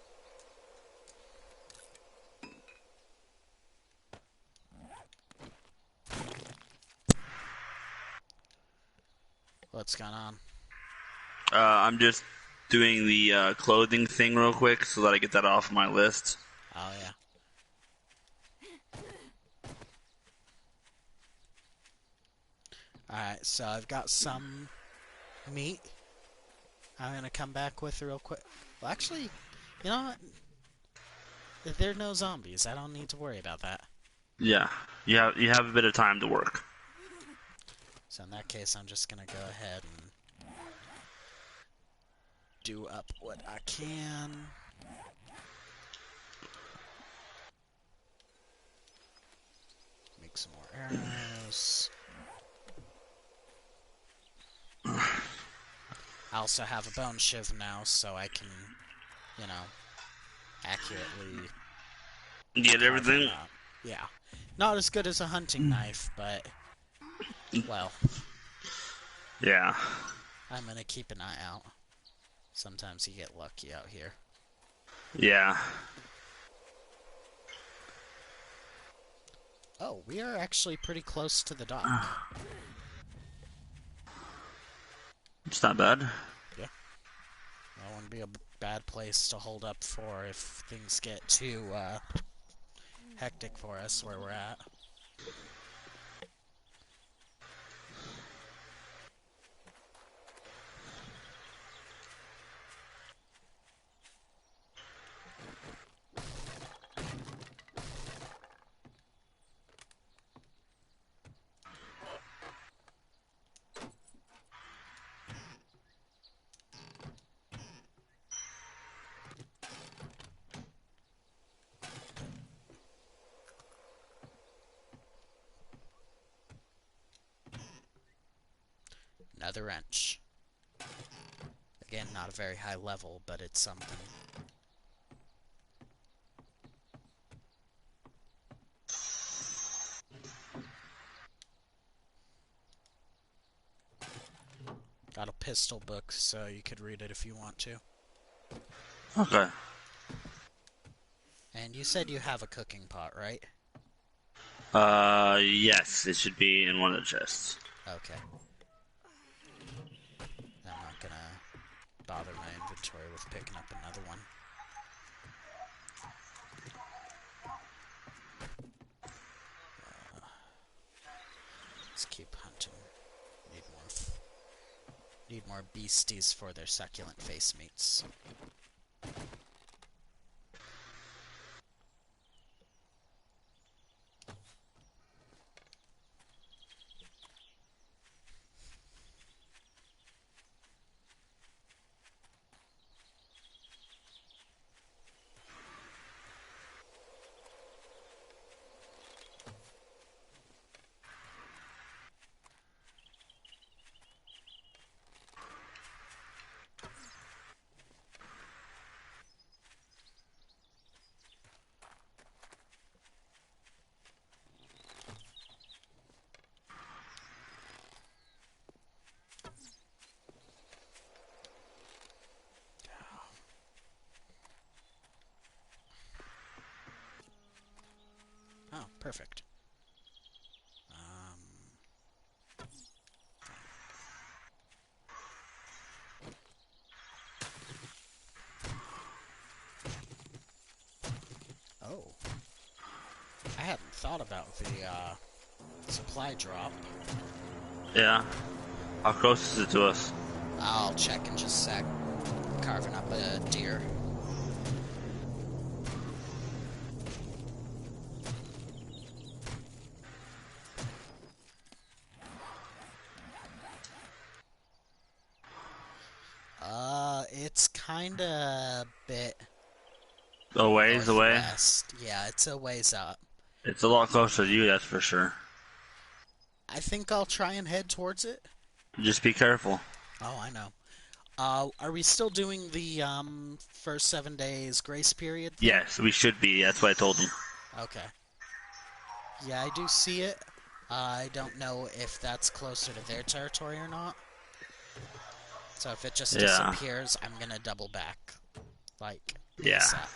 What's going on? I'm just doing the clothing thing real quick so that I get that off my list. Oh yeah. Alright, so I've got some meat I'm gonna come back with real quick. Well, actually, you know what? If there are no zombies, I don't need to worry about that. Yeah, you have a bit of time to work. So in that case, I'm just gonna go ahead and do up what I can. Make some more arrows. I also have a bone shiv now, so I can, you know, accurately Get carve them everything? up. Yeah. Not as good as a hunting knife, but, well, Yeah. I'm gonna keep an eye out. Sometimes you get lucky out here. Yeah. Oh, we are actually pretty close to the dock. It's not bad. Yeah. That wouldn't be a bad place to hold up for if things get too hectic for us where we're at. Another wrench. Again, not a very high level, but it's something. Got a pistol book, so you could read it if you want to. Okay. And you said you have a cooking pot, right? Yes, it should be in one of the chests. Okay. I'm not gonna bother my inventory with picking up another one. Let's keep hunting. Need more. Need more beasties for their succulent face meats. Oh, perfect. Oh. I hadn't thought about the supply drop. Yeah. How close is it to us? I'll check in just a sec. Carving up a deer. It's kinda a bit A ways away? northwest. Yeah, it's a ways up. It's a lot closer to you, that's for sure. I think I'll try and head towards it. Just be careful. Oh, I know. Are we still doing the first 7 days grace period thing? Yes, we should be. That's what I told him. Okay. Yeah, I do see it. I don't know if that's closer to their territory or not. So if it just Yeah. disappears, I'm gonna double back. Like, Yeah. ASAP.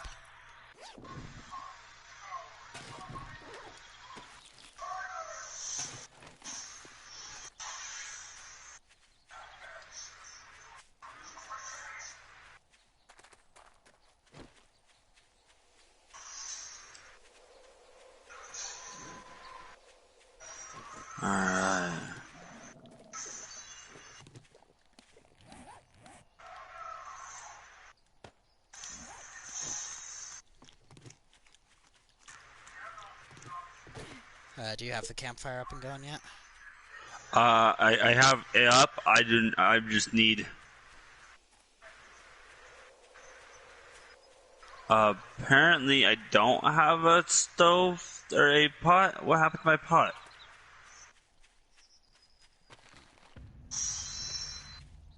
Do you have the campfire up and going yet? I have it up. I didn't. I just need. Apparently, I don't have a stove or a pot. What happened to my pot?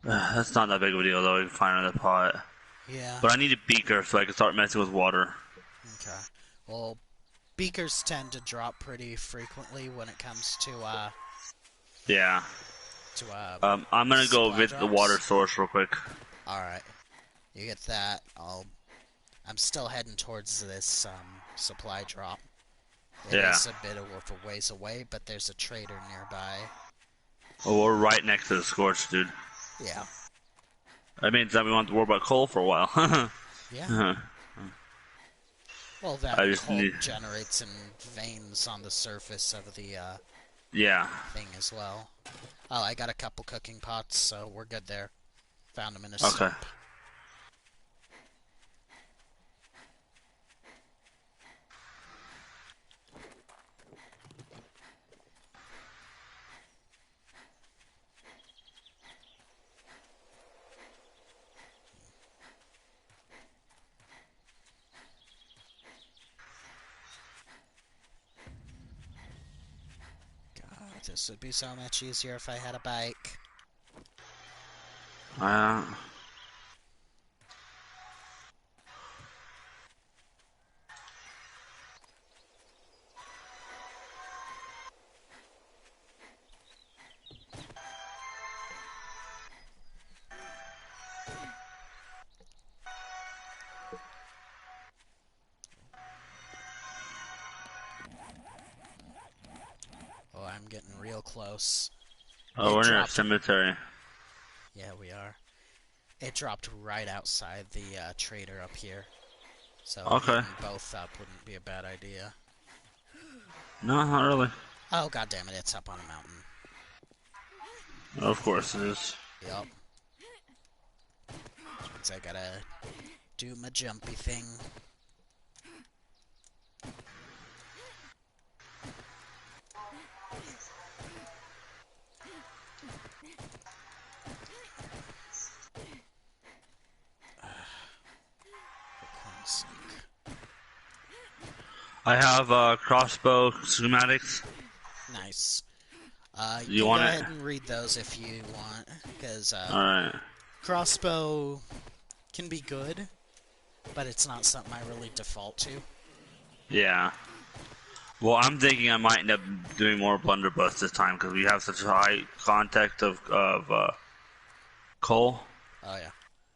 That's not that big of a deal, though. I can find another pot. Yeah. But I need a beaker so I can start messing with water. Okay. Well, beakers tend to drop pretty frequently when it comes Yeah. to I'm gonna go supply visit the water drops. source real quick. All right. You get that. I'm still heading towards this supply drop. It Yeah. is a bit of a ways away, but there's a trader nearby. Well, we're right next to the scorch, dude. Yeah. That means that we won't have to worry about coal for a while. Yeah. Well, that I just coal need. generates in veins on the surface of the Yeah. thing as well. Oh, I got a couple cooking pots, so we're good there. Found them in a Okay. sump. God, this would be so much easier if I had a bike. Uh, Oh, I'm getting real close. oh, It we're near a dropped. cemetery. Yeah, we are. It dropped right outside the trader up here. So Okay. meeting both up wouldn't be a bad idea. No, not really. Oh, god damn it, it's up on a mountain. Of course it is. Yup. Means I gotta do my jumpy thing. I have crossbow schematics. Nice. You You can go want it? ahead and read those if you want, because Alright. crossbow can be good, but it's not something I really default to. Yeah. Well, I'm thinking I might end up doing more blunderbuss this time because we have such a high contact of coal. Oh yeah.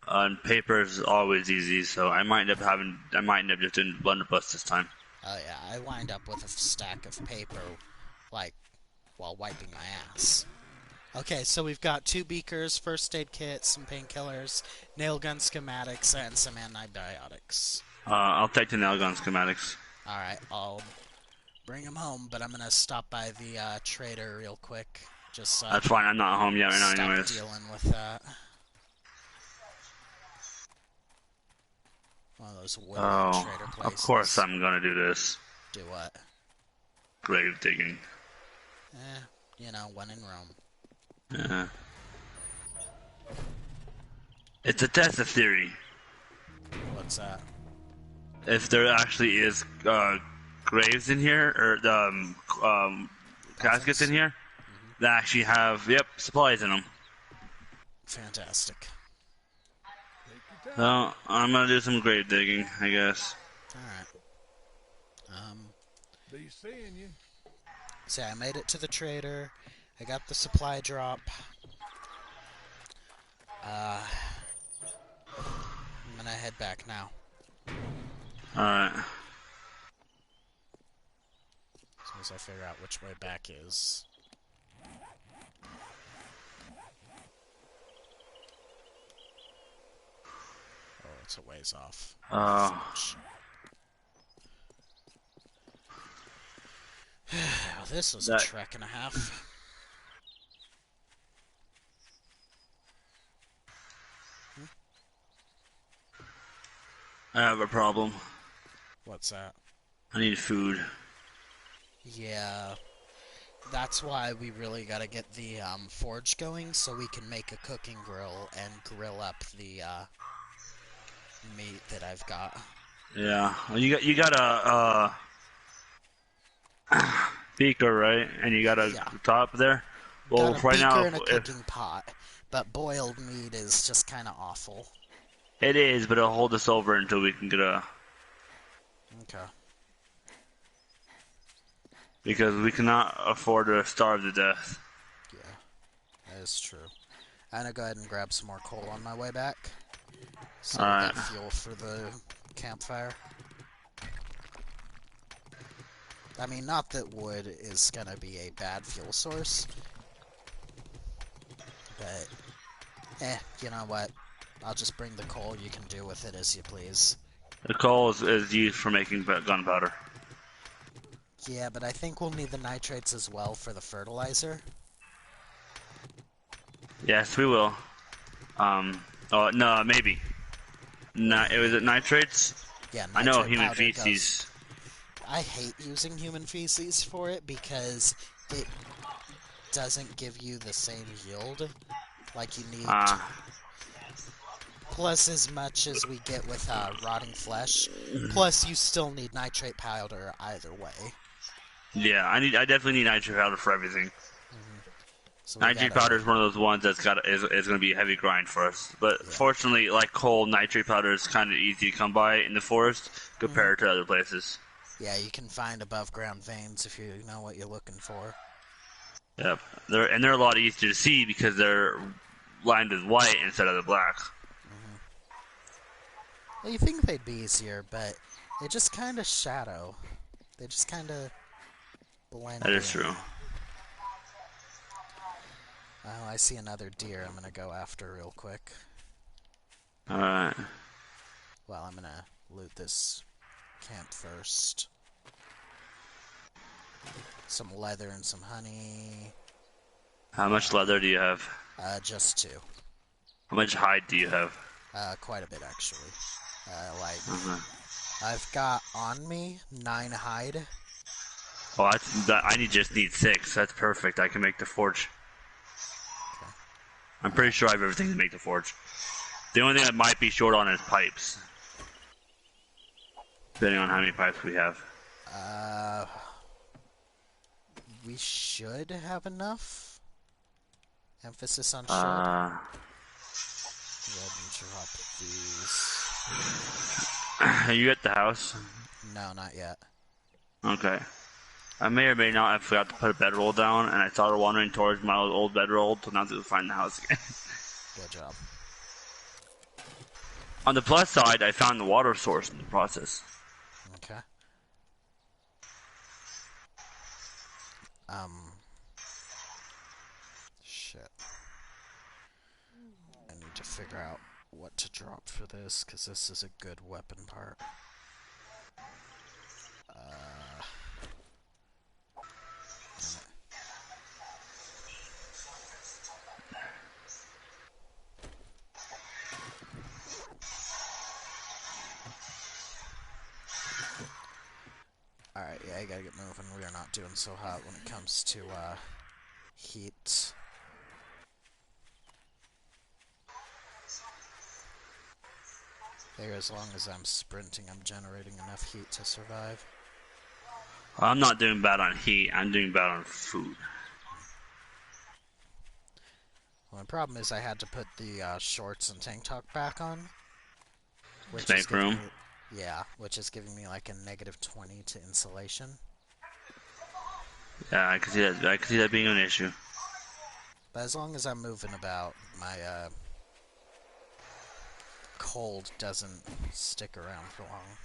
And paper is always easy, so I might end up just doing blunderbuss this time. Oh yeah. I wind up with a stack of paper, like, while wiping my ass. Okay, so we've got 2 beakers, first aid kit, some painkillers, nail gun schematics, and some antibiotics. I'll take the nail gun schematics. Alright, I'll bring them home, but I'm gonna stop by the trader real quick. Just That's fine. I'm not home yet right now, stop anyways. dealing with that. One of those woodland Oh, trader of places. course I'm gonna do this. Do what? Grave digging. When in Rome. Yeah. It's a test of theory. What's that? If there actually is graves in here or caskets in here that actually have supplies in them. Fantastic. So I'm gonna do some grave digging, I guess. Alright. Be seeing you. See, I made it to the trader. I got the supply drop. I'm gonna head back now. Alright. As soon as I figure out which way back is. Oh, it's a ways off. Fudge. Well, this was a trek and a half. I have a problem. What's that? I need food. Yeah, that's why we really gotta get the forge going so we can make a cooking grill and grill up the meat that I've got. Yeah. Well, you got a beaker, right? And you got a Yeah, top there. got Well, a right beaker now, and a if cooking pot, but boiled meat is just kind of awful. it is, but it'll hold us over until we can get a Okay. because we cannot afford to starve to death. Yeah, that is true. I'm gonna go ahead and grab some more coal on my way back, so All we right. got fuel for the campfire. I mean, not that wood is gonna be a bad fuel source, but you know what? I'll just bring the coal. You can do with it as you please. The coal is used for making gunpowder. Yeah, but I think we'll need the nitrates as well for the fertilizer. Yes, we will. Oh no, maybe. What do Not. you It was mean? it nitrates. Yeah, I know of nitrate human powder goes. feces. I hate using human feces for it because it doesn't give you the same yield. Like you need plus as much as we get with rotting flesh. Plus you still need nitrate powder either way. Yeah, I definitely need nitrate powder for everything. hmm So we Nitrate powder gotta, is one of those ones that's got is going to be a heavy grind for us. But yeah. fortunately, like coal, nitrate powder is kind of easy to come by in the forest hmm compared to other places. Yeah, you can find above ground veins if you know what you're looking for. Yep, they're a lot easier to see because they're lined with white instead of the black. hmm Well, you think they'd be easier, but they just kind of shadow. They just kind of That blend is true. in. Oh, I see another deer I'm gonna go after real quick. All right. Well, I'm gonna loot this camp first. Some leather and some honey. How much leather do you have? Just two. How much hide do you have? Quite a bit actually. Like Uh-huh. I've got on me 9 hide. Well, I just need 6. That's perfect. I can make the forge. Okay. I'm pretty sure I have everything to make the forge. The only thing I might be short on is pipes, depending on how many pipes we have. Uh, we should have enough. Emphasis on should. Uh, Go ahead and drop these. are you at the house? No, not yet. Okay. I may or may not have forgot to put a bedroll down, and I started wandering towards my old bedroll to not to find the house again. Good job. On the plus side, I found the water source in the process. Okay. Um. Shit. I need to figure out what to drop for this, because this is a good weapon part. Damn it. Alright, yeah, I gotta get moving. We are not doing so hot when it comes to, heat. There, as long as I'm sprinting, I'm generating enough heat to survive. I'm not doing bad on heat. I'm doing bad on food. Well, the problem is I had to put the shorts and tank top back on, To which is make giving room. me, yeah, which is giving me like a -20 to insulation. Yeah, I can see that. I can see that being an issue. But as long as I'm moving about, my cold doesn't stick around for long.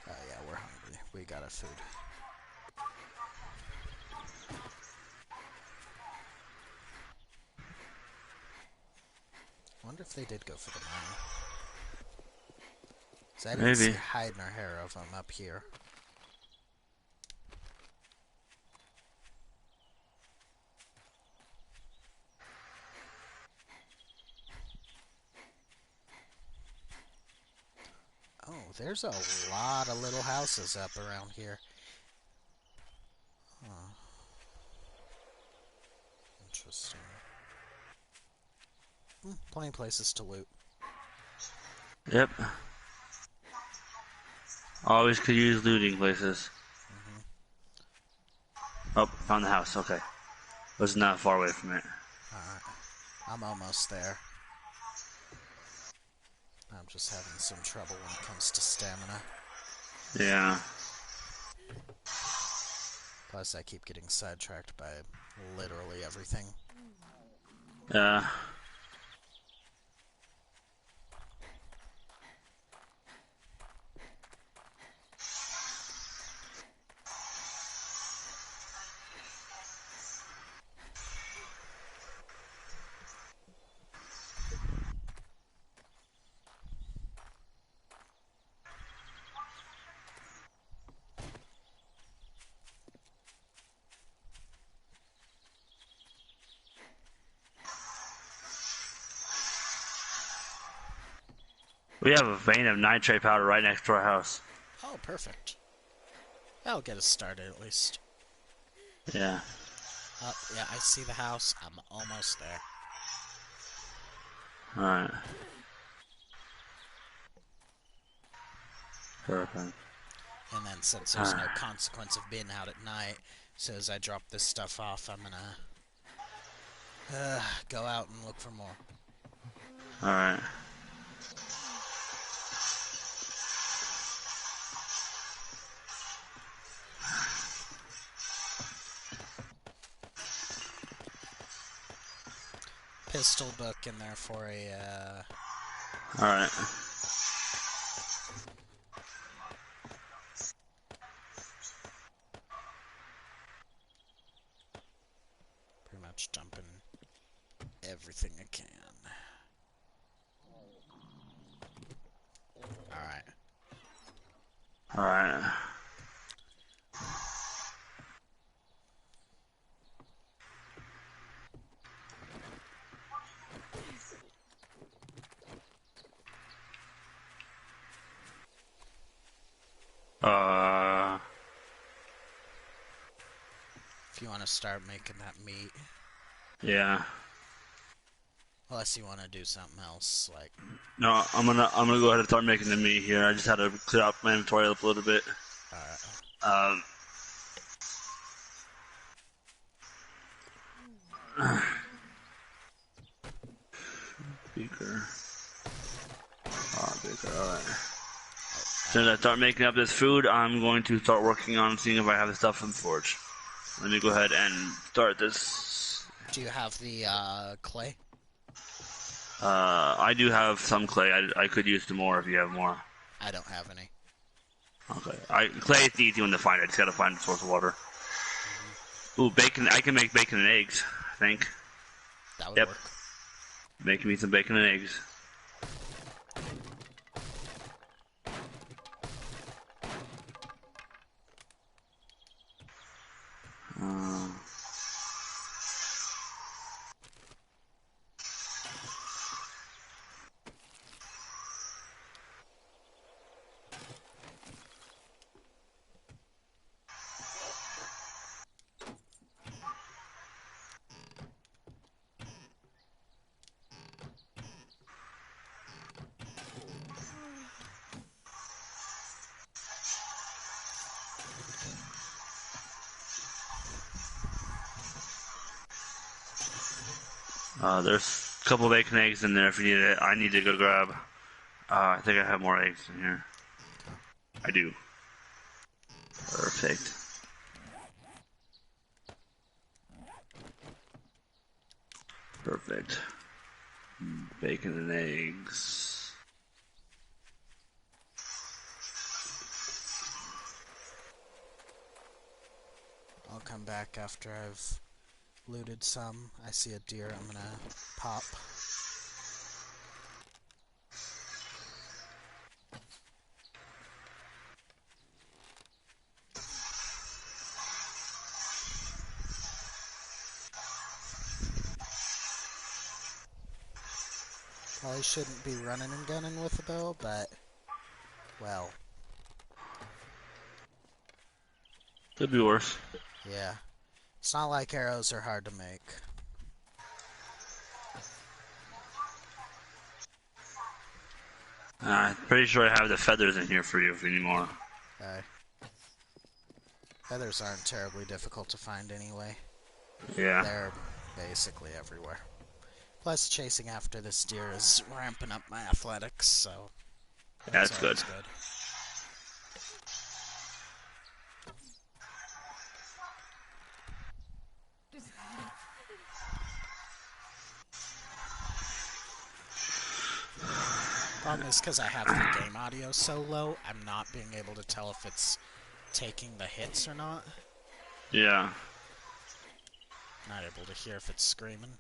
Oh yeah, we're hungry. We got our food. I wonder if they did go for the mine. 'Cause I didn't see Maybe. hide nor hair of them up here. There's a lot of little houses up around here. Huh. Interesting. Plenty of places to loot. Yep. Always could use looting places. Hmm. Oh, found the house. Okay. Was not far away from it. Alright. I'm almost there. I'm just having some trouble when it comes to stamina. Yeah. Plus, I keep getting sidetracked by literally everything. Yeah. We have a vein of nitrate powder right next to our house. Oh, perfect. That'll get us started at least. Yeah. Oh, yeah, I see the house. I'm almost there. Alright. Perfect. And then since there's no consequence of being out at night, so as I drop this stuff off, I'm gonna go out and look for more. Alright. Pistol book in there for a, Alright. pretty much dumping everything I can. Alright. Alright. If you want to start making that meat. Yeah. Unless you want to do something else, like... No, I'm gonna go ahead and start making the meat here. I just had to clear out my inventory up a little bit. Alright. Um. Beaker. Beaker. Alright. As soon as I start making up this food, I'm going to start working on seeing if I have the stuff from the forge. Let me go ahead and start this. Do you have the, clay? I do have some clay. I could use some more if you have more. I don't have any. Okay. Clay is the easy one to find. I just gotta find the source of water. Ooh, bacon. I can make bacon and eggs, I think. That would work. Making me some bacon and eggs. There's a couple of bacon eggs in there if you need it. I need to go grab. I think I have more eggs in here. I do. Perfect. Perfect. Bacon and eggs. I'll come back after I've looted some. I see a deer I'm gonna pop. Probably shouldn't be running and gunning with a bow, but Well, Could be worse. yeah. It's not like arrows are hard to make. I'm pretty sure I have the feathers in here for you if you need more. Uh, Feathers aren't terribly difficult to find anyway. Yeah, They're basically everywhere. Plus, chasing after this deer is ramping up my athletics, so that's that's good. always good. Problem is, because I have the game audio so low, I'm not being able to tell if it's taking the hits or not. Yeah. Not able to hear if it's screaming.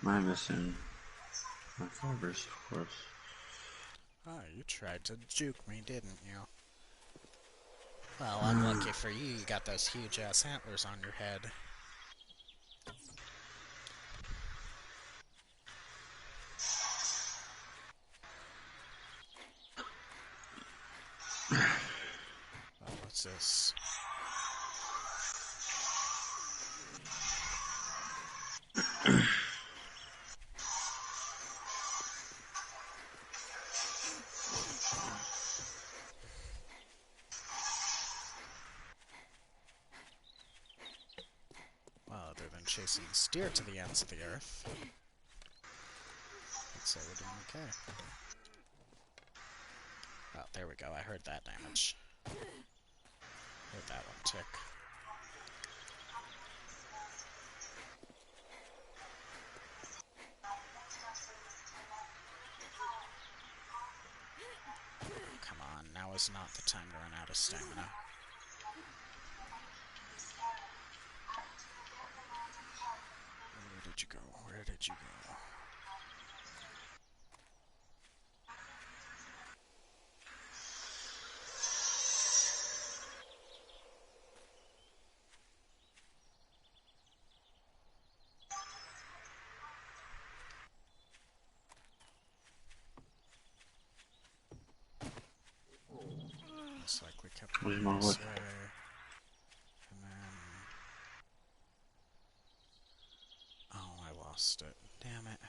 Am I missing my fibers, of course? Oh, you tried to juke me, didn't you? Well, unlucky for you, you got those huge-ass antlers on your head. Oh, what's this? Well, other than chasing this deer to the ends of the earth, I'd say we're doing okay. Oh, there we go. I heard that damage. Heard that one tick. Come on, now is not the time to run out of stamina. Where did you go? Where did you go? Most likely kept Where's going my wood? this way. And then... Oh, I lost it. Damn it.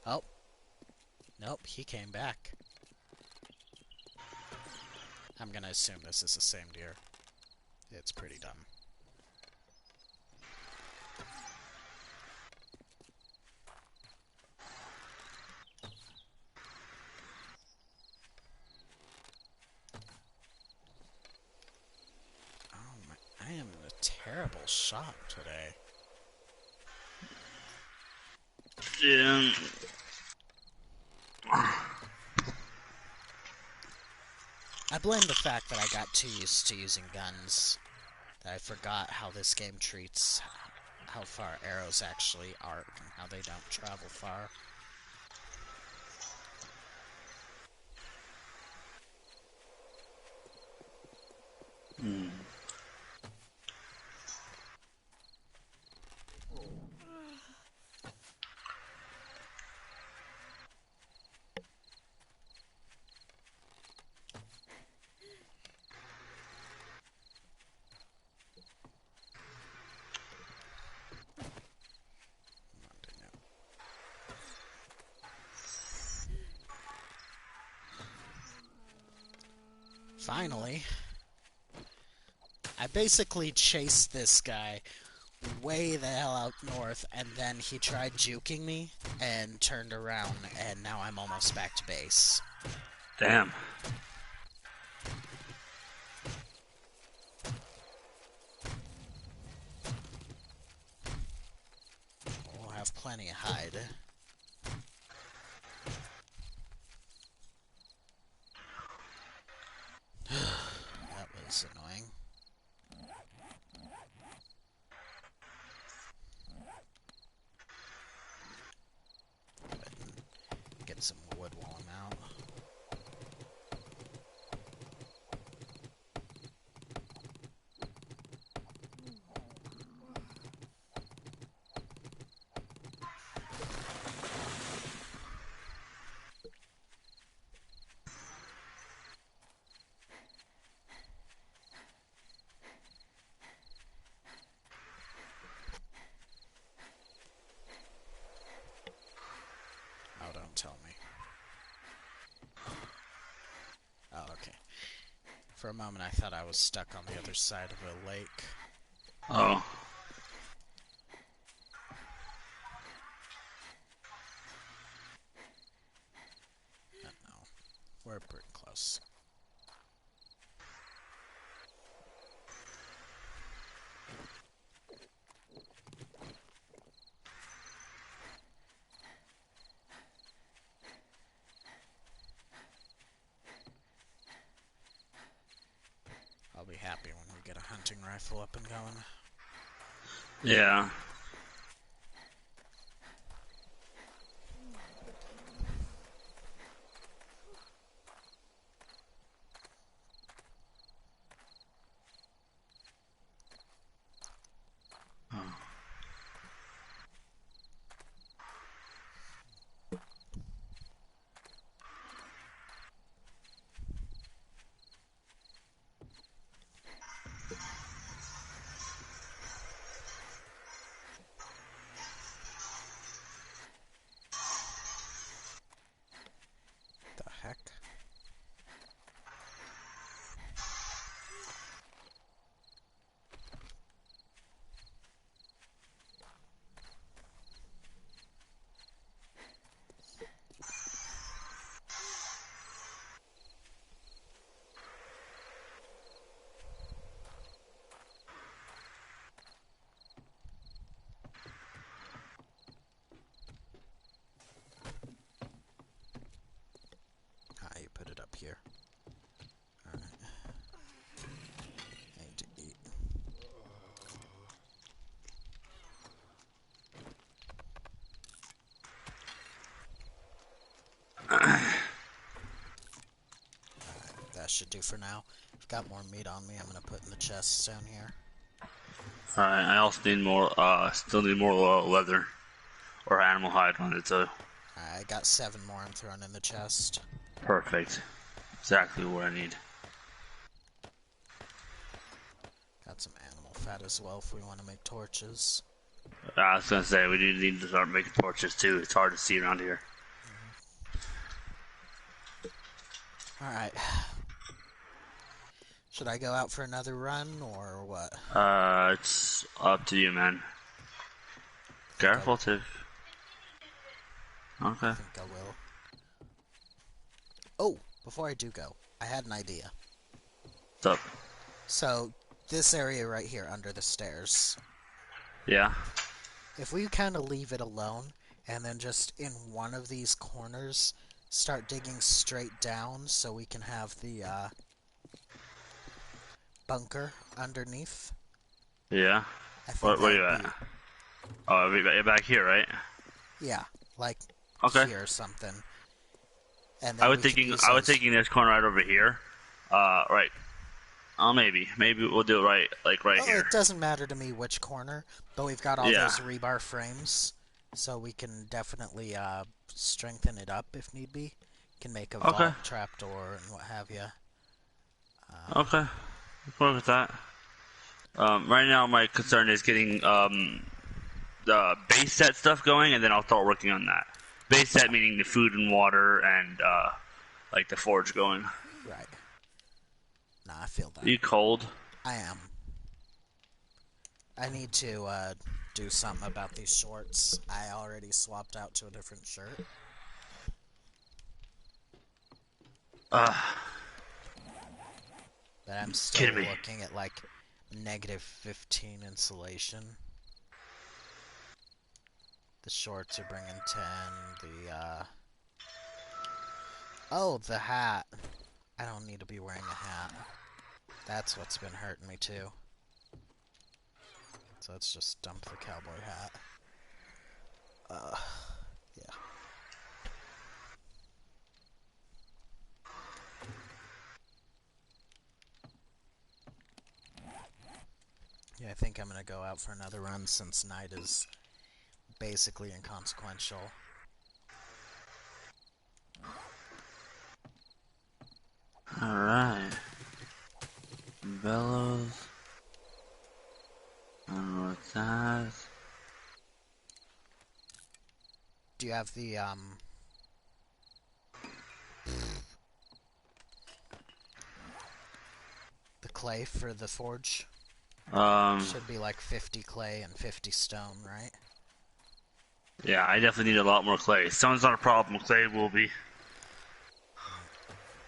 Oh. Nope, he came back. I'm gonna assume this is the same deer. It's pretty dumb. Oh my, I am in a terrible shot today. Yeah. I blame the fact that I got too used to using guns, that I forgot how this game treats how far arrows actually arc and how they don't travel far. Finally, I basically chased this guy way the hell out north, and then he tried juking me and turned around, and now I'm almost back to base. Damn. We'll have plenty of hide. That was annoying. Get some wood while I'm out. For a moment, I thought I was stuck on the other side of a lake. Oh. No, we're pretty close. I'll be happy when we get a hunting rifle up and going. Yeah. The heck? Ah, you put it up here. Alright. I need to eat. That should do for now. I've got more meat on me. I'm gonna put in the chests down here. Alright, I also need more, still need more leather. Or animal hide on it, so. I got 7 more I'm throwing in the chest. Perfect. Exactly what I need. Got some animal fat as well if we want to make torches. I was gonna say, we do need to start making torches too. It's hard to see around here. Alright. Should I go out for another run, or what? It's up to you, man. Careful, too. Okay. I think I will. Oh, before I do go, I had an idea. What's up? So, this area right here under the stairs. Yeah. If we kind of leave it alone, and then just in one of these corners, start digging straight down so we can have the, bunker underneath. Yeah. I think Where are that you would at? Oh, you're back here, right? yeah, like Okay. here or something. And then I was we can thinking, use I was those. thinking this corner right over here. Right. Oh, maybe we'll do it right, like right Oh, here. it doesn't matter to me which corner, but we've got all Yeah. those rebar frames, so we can definitely strengthen it up if need be. Can make a Okay. vault trapdoor and what have you. Okay. Let's work with that. Right now, my concern is getting the base set stuff going, and then I'll start working on that. Base set meaning the food and water and like the forge going. Right. Nah, I feel Are that. you cold? I am. I need to do something about these shorts. I already swapped out to a different shirt. Uh, But I'm still kidding me. looking at like -15 insulation. The shorts are bringing 10. Oh, the hat. I don't need to be wearing a hat. That's what's been hurting me too. So let's just dump the cowboy hat. Yeah. Yeah, I think I'm gonna go out for another run since night is basically inconsequential. Alright. Bellows. I don't know what that. Do you have the clay for the forge? Um, Should be like 50 clay and 50 stone, right? yeah, I definitely need a lot more clay. Stone's not a problem. Clay will be.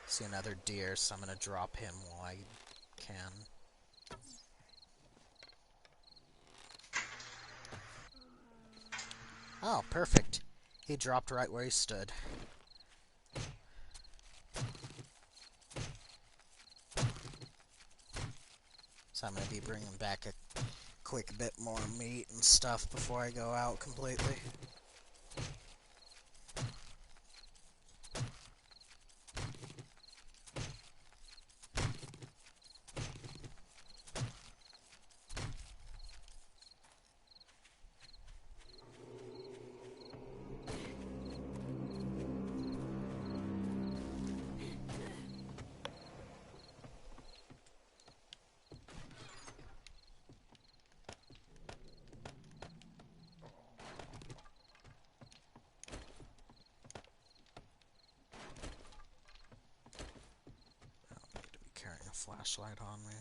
See another deer, so I'm gonna drop him while I can. Oh, perfect. He dropped right where he stood. So I'm gonna be bringing back a quick bit more meat and stuff before I go out completely. I don't need to be carrying a flashlight on me.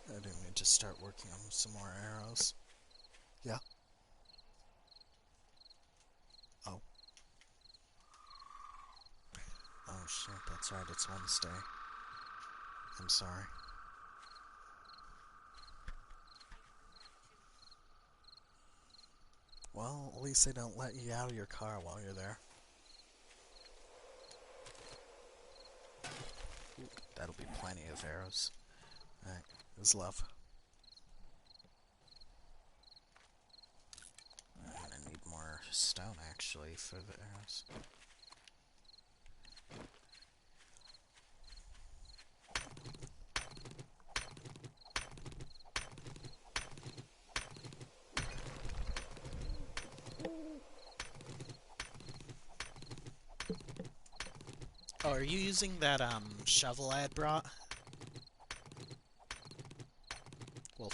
I do need to start working on some more arrows. Yeah. Oh. Oh shit, that's right, it's Wednesday. I'm sorry. Well, at least they don't let you out of your car while you're there. Ooh, that'll be plenty of arrows. Alright, is love. I'm gonna need more stone, actually, for the arrows. Oh, are you using that, shovel I had brought? Well,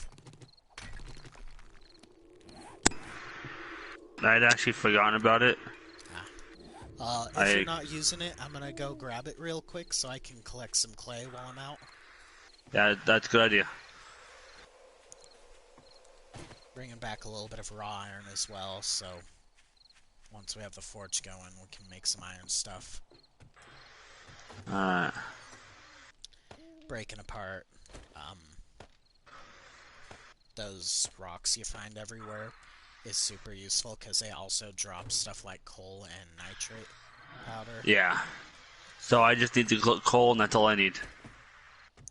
I'd actually forgotten about it. if you're not using it, I'm gonna go grab it real quick so I can collect some clay while I'm out. Yeah, that's a good idea. Bringing back a little bit of raw iron as well, so once we have the forge going, we can make some iron stuff. Alright. Breaking apart those rocks you find everywhere is super useful because they also drop stuff like coal and nitrate powder. Yeah. So I just need the coal, and that's all I need.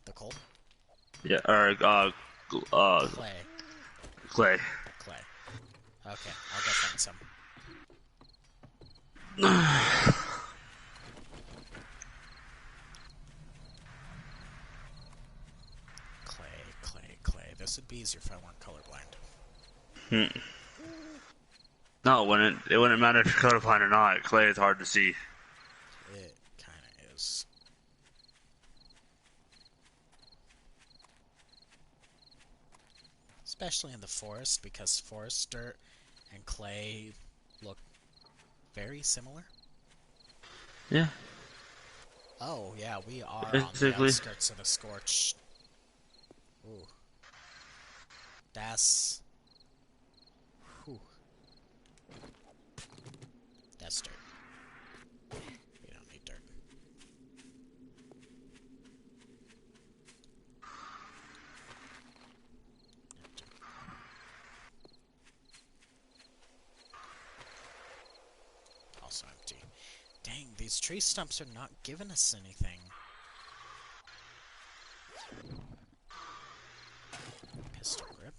The coal? Yeah, or, Clay. clay. Clay. Okay, I'll go find some. Clay. This would be easier if I weren't colorblind. No, it wouldn't matter if you're colorblind or not. Clay is hard to see. It kinda is. Especially in the forest, because forest dirt and clay look very similar. Yeah. Oh, yeah, we are on the Basically. outskirts of the scorched. Ooh. That's... Whew. That's dirt. We don't need dirt. Also empty. Dang, these tree stumps are not giving us anything. Pistol grip.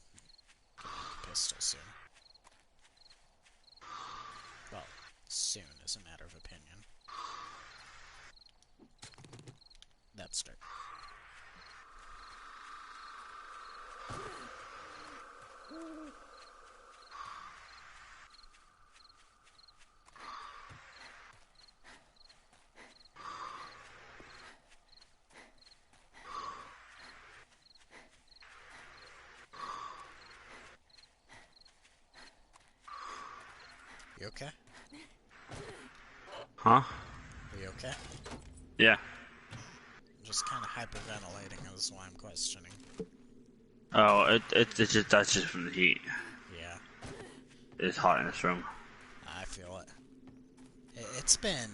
Pistol soon. Well, soon is a matter of opinion. That's dirt. You okay? Huh? Are you okay? Yeah. I'm just kind of hyperventilating, is why I'm questioning. Oh, it's just that's just from the heat. Yeah, It's hot in this room. I feel it. It's been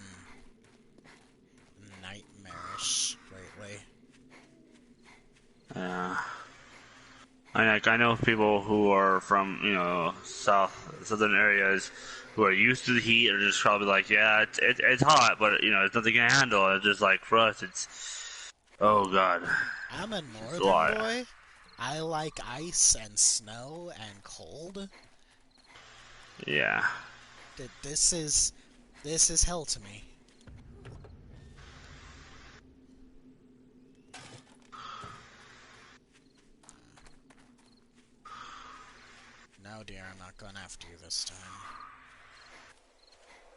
nightmarish lately. Yeah. I know people who are from southern areas who are used to the heat are just probably like, yeah, it's hot, but it's nothing can handle. It's just like for us, it's oh god, I'm a it's a northern lot. boy. I like ice and snow and cold. Yeah. This is hell to me. No, dear, I'm not going after you this time.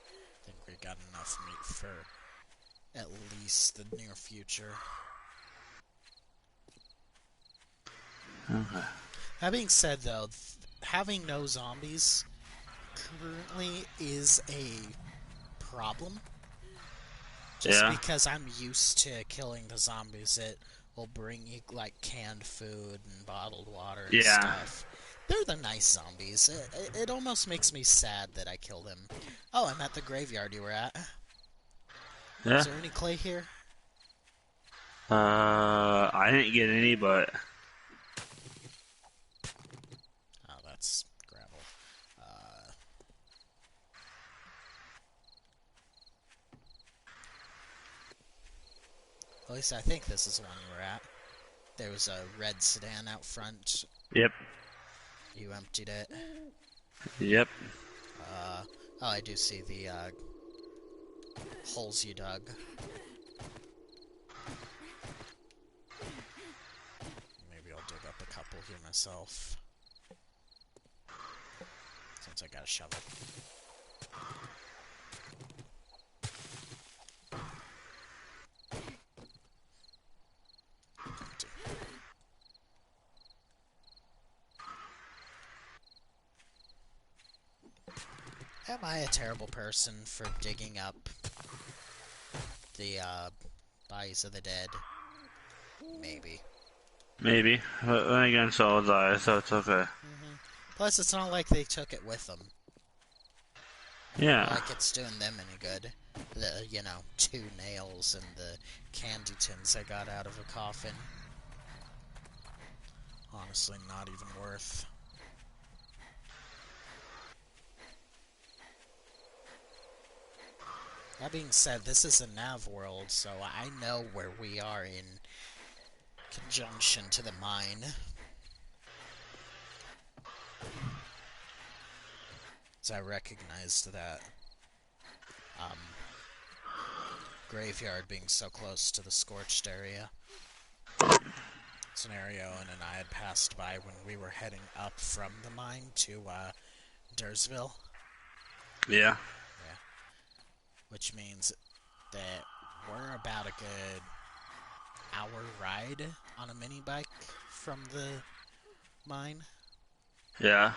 I think we got enough meat for at least the near future. Okay. That being said, though, having no zombies currently is a problem. Just Yeah. because I'm used to killing the zombies, it will bring you, like, canned food and bottled water and Yeah. stuff. They're the nice zombies. It almost makes me sad that I killed them. Oh, I'm at the graveyard you were at. Yeah. Is there any clay here? I didn't get any, but Oh, that's gravel. At least I think this is the one you were at. There was a red sedan out front. yep. You emptied it. Yep. Oh, I do see the holes you dug. Maybe I'll dig up a couple here myself. Since I got a shovel. Empty. Am I a terrible person for digging up the bodies of the dead? Maybe. Maybe. But then again, so was I, so it's okay. Plus, it's not like they took it with them. Yeah. Like it's doing them any good. The, 2 nails and the candy tins I got out of a coffin. Honestly, not even worth. That being said, this is a nav world, so I know where we are in conjunction to the mine. So I recognized that graveyard being so close to the scorched area. It's an area Owen and I had passed by when we were heading up from the mine to Dursville. Yeah. Yeah. Which means that we're about a good hour ride on a mini bike from the mine. Yeah.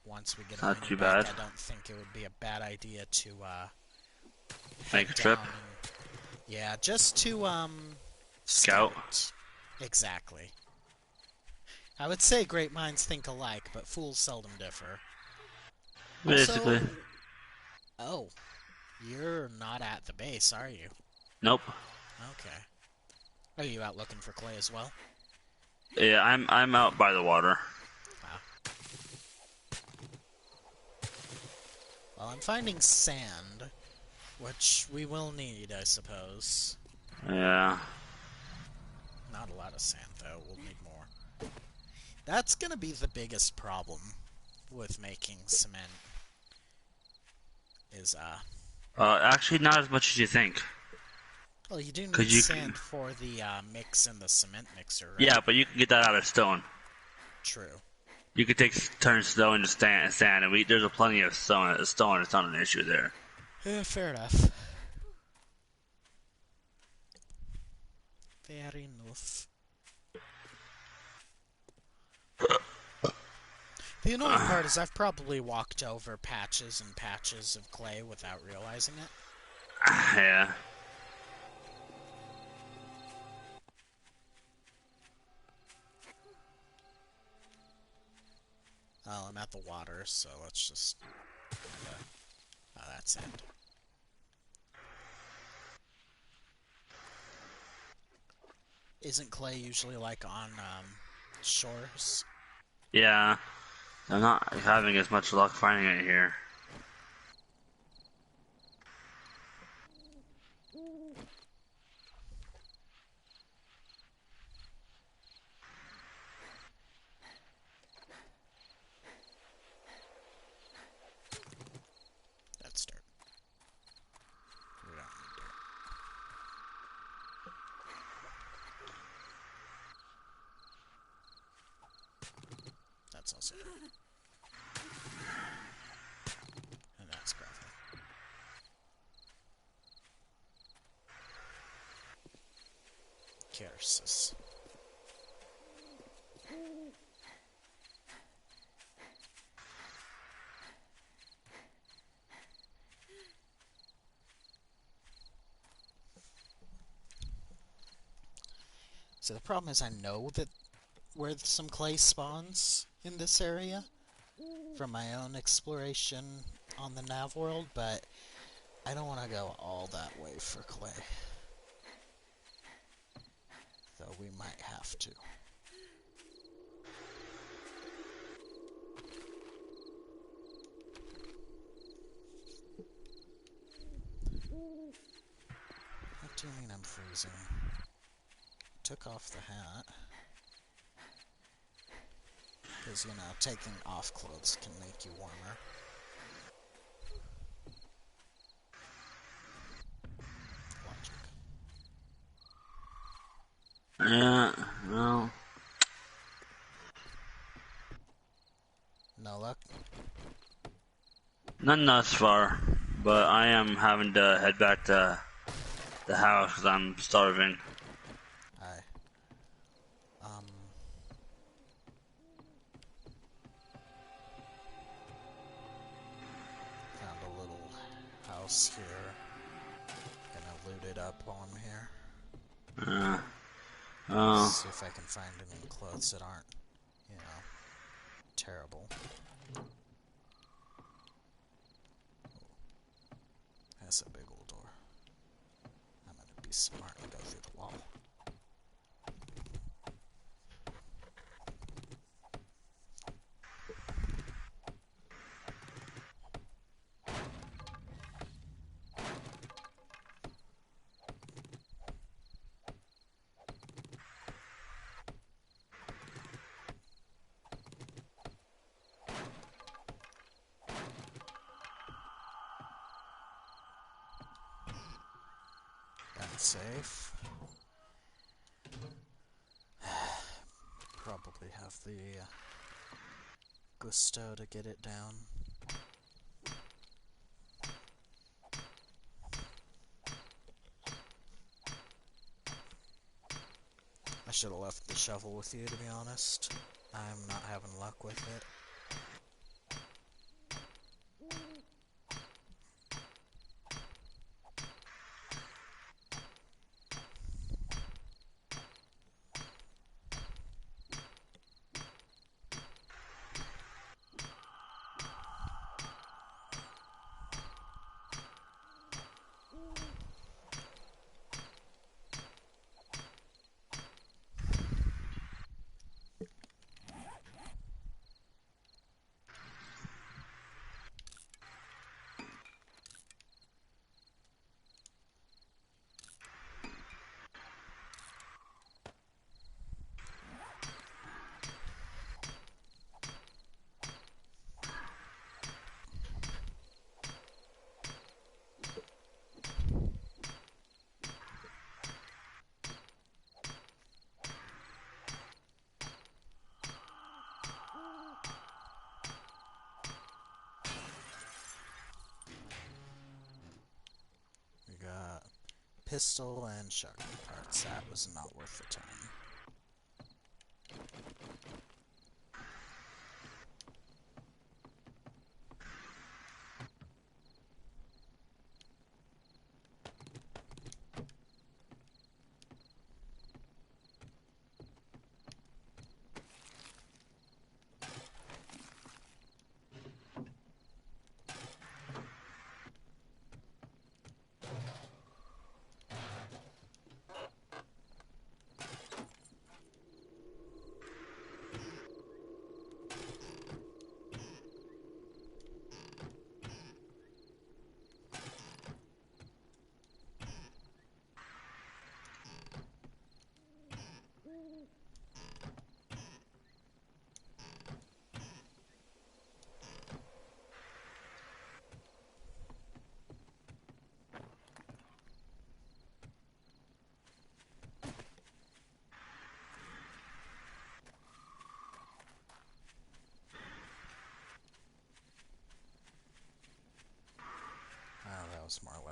Once we get a Not mini too bike, bad. I don't think it would be a bad idea to head Make a trip. down and, yeah, just to Scout. scout. Exactly. I would say great minds think alike, but fools seldom differ. Basically. Also, oh, you're not at the base, are you? Nope. Okay. Are you out looking for clay as well? Yeah, I'm out by the water. Ah. Well, I'm finding sand, which we will need, I suppose. Yeah. Not a lot of sand, though. We'll need more. That's gonna be the biggest problem with making cement. Is, Actually, not as much as you think. well, you do need Cause you, sand for the mix in the cement mixer, right? yeah, but you can get that out of stone. True. You could turn stone into sand, and there's a plenty of stone. Stone, it's not an issue there. Fair enough. Fair enough. The annoying part is I've probably walked over patches and patches of clay without realizing it. Yeah. Oh, I'm at the water, so let's just... Oh, that's it. Isn't clay usually, like, on, shores? Yeah. I'm not having as much luck finding it here. That's dirt. We don't need dirt. That's also dirt. And that's gravel. Curses. So the problem is I know that where some clay spawns in this area from my own exploration on the nav world, but I don't want to go all that way for clay. Though we might have to. What do you mean I'm freezing? Took off the hat. Because, you know, taking off clothes can make you warmer. Logic. Yeah, well. No luck? None thus far. But I am having to head back to the house because I'm starving. Aye. Found a little house here. Gonna loot it up while I'm here. Oh. See if I can find any clothes that aren't, you know, terrible. That's a big old door. I'm gonna be smart and go through the wall. That's safe. Probably have the gusto to get it down. I should have left the shovel with you, to be honest. I'm not having luck with it. We got pistol and shotgun parts. That was not worth the time.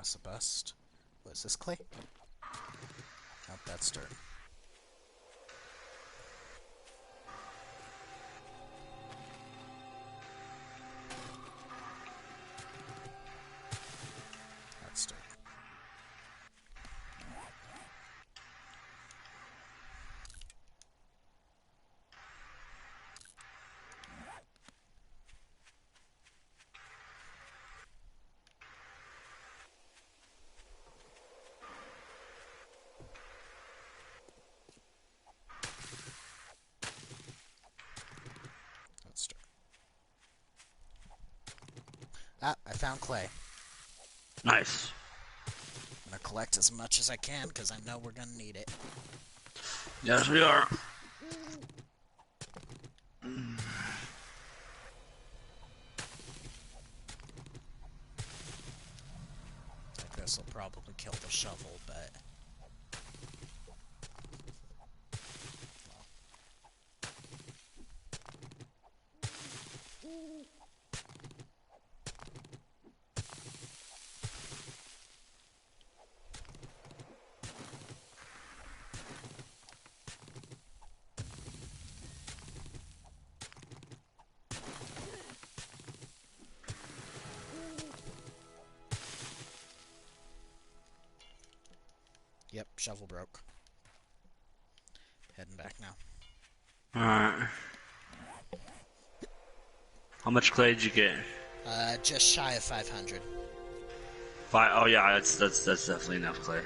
That's the best. What is this, clay? Nope, that's dirt. That's dirt. That's dirt. Ah, I found clay. Nice. I'm gonna collect as much as I can because I know we're gonna need it. Yes, we are. Like this will probably kill the shovel, but yep, shovel broke. Heading back now. Alright. How much clay did you get? Just shy of 500 Oh yeah, that's definitely enough clay.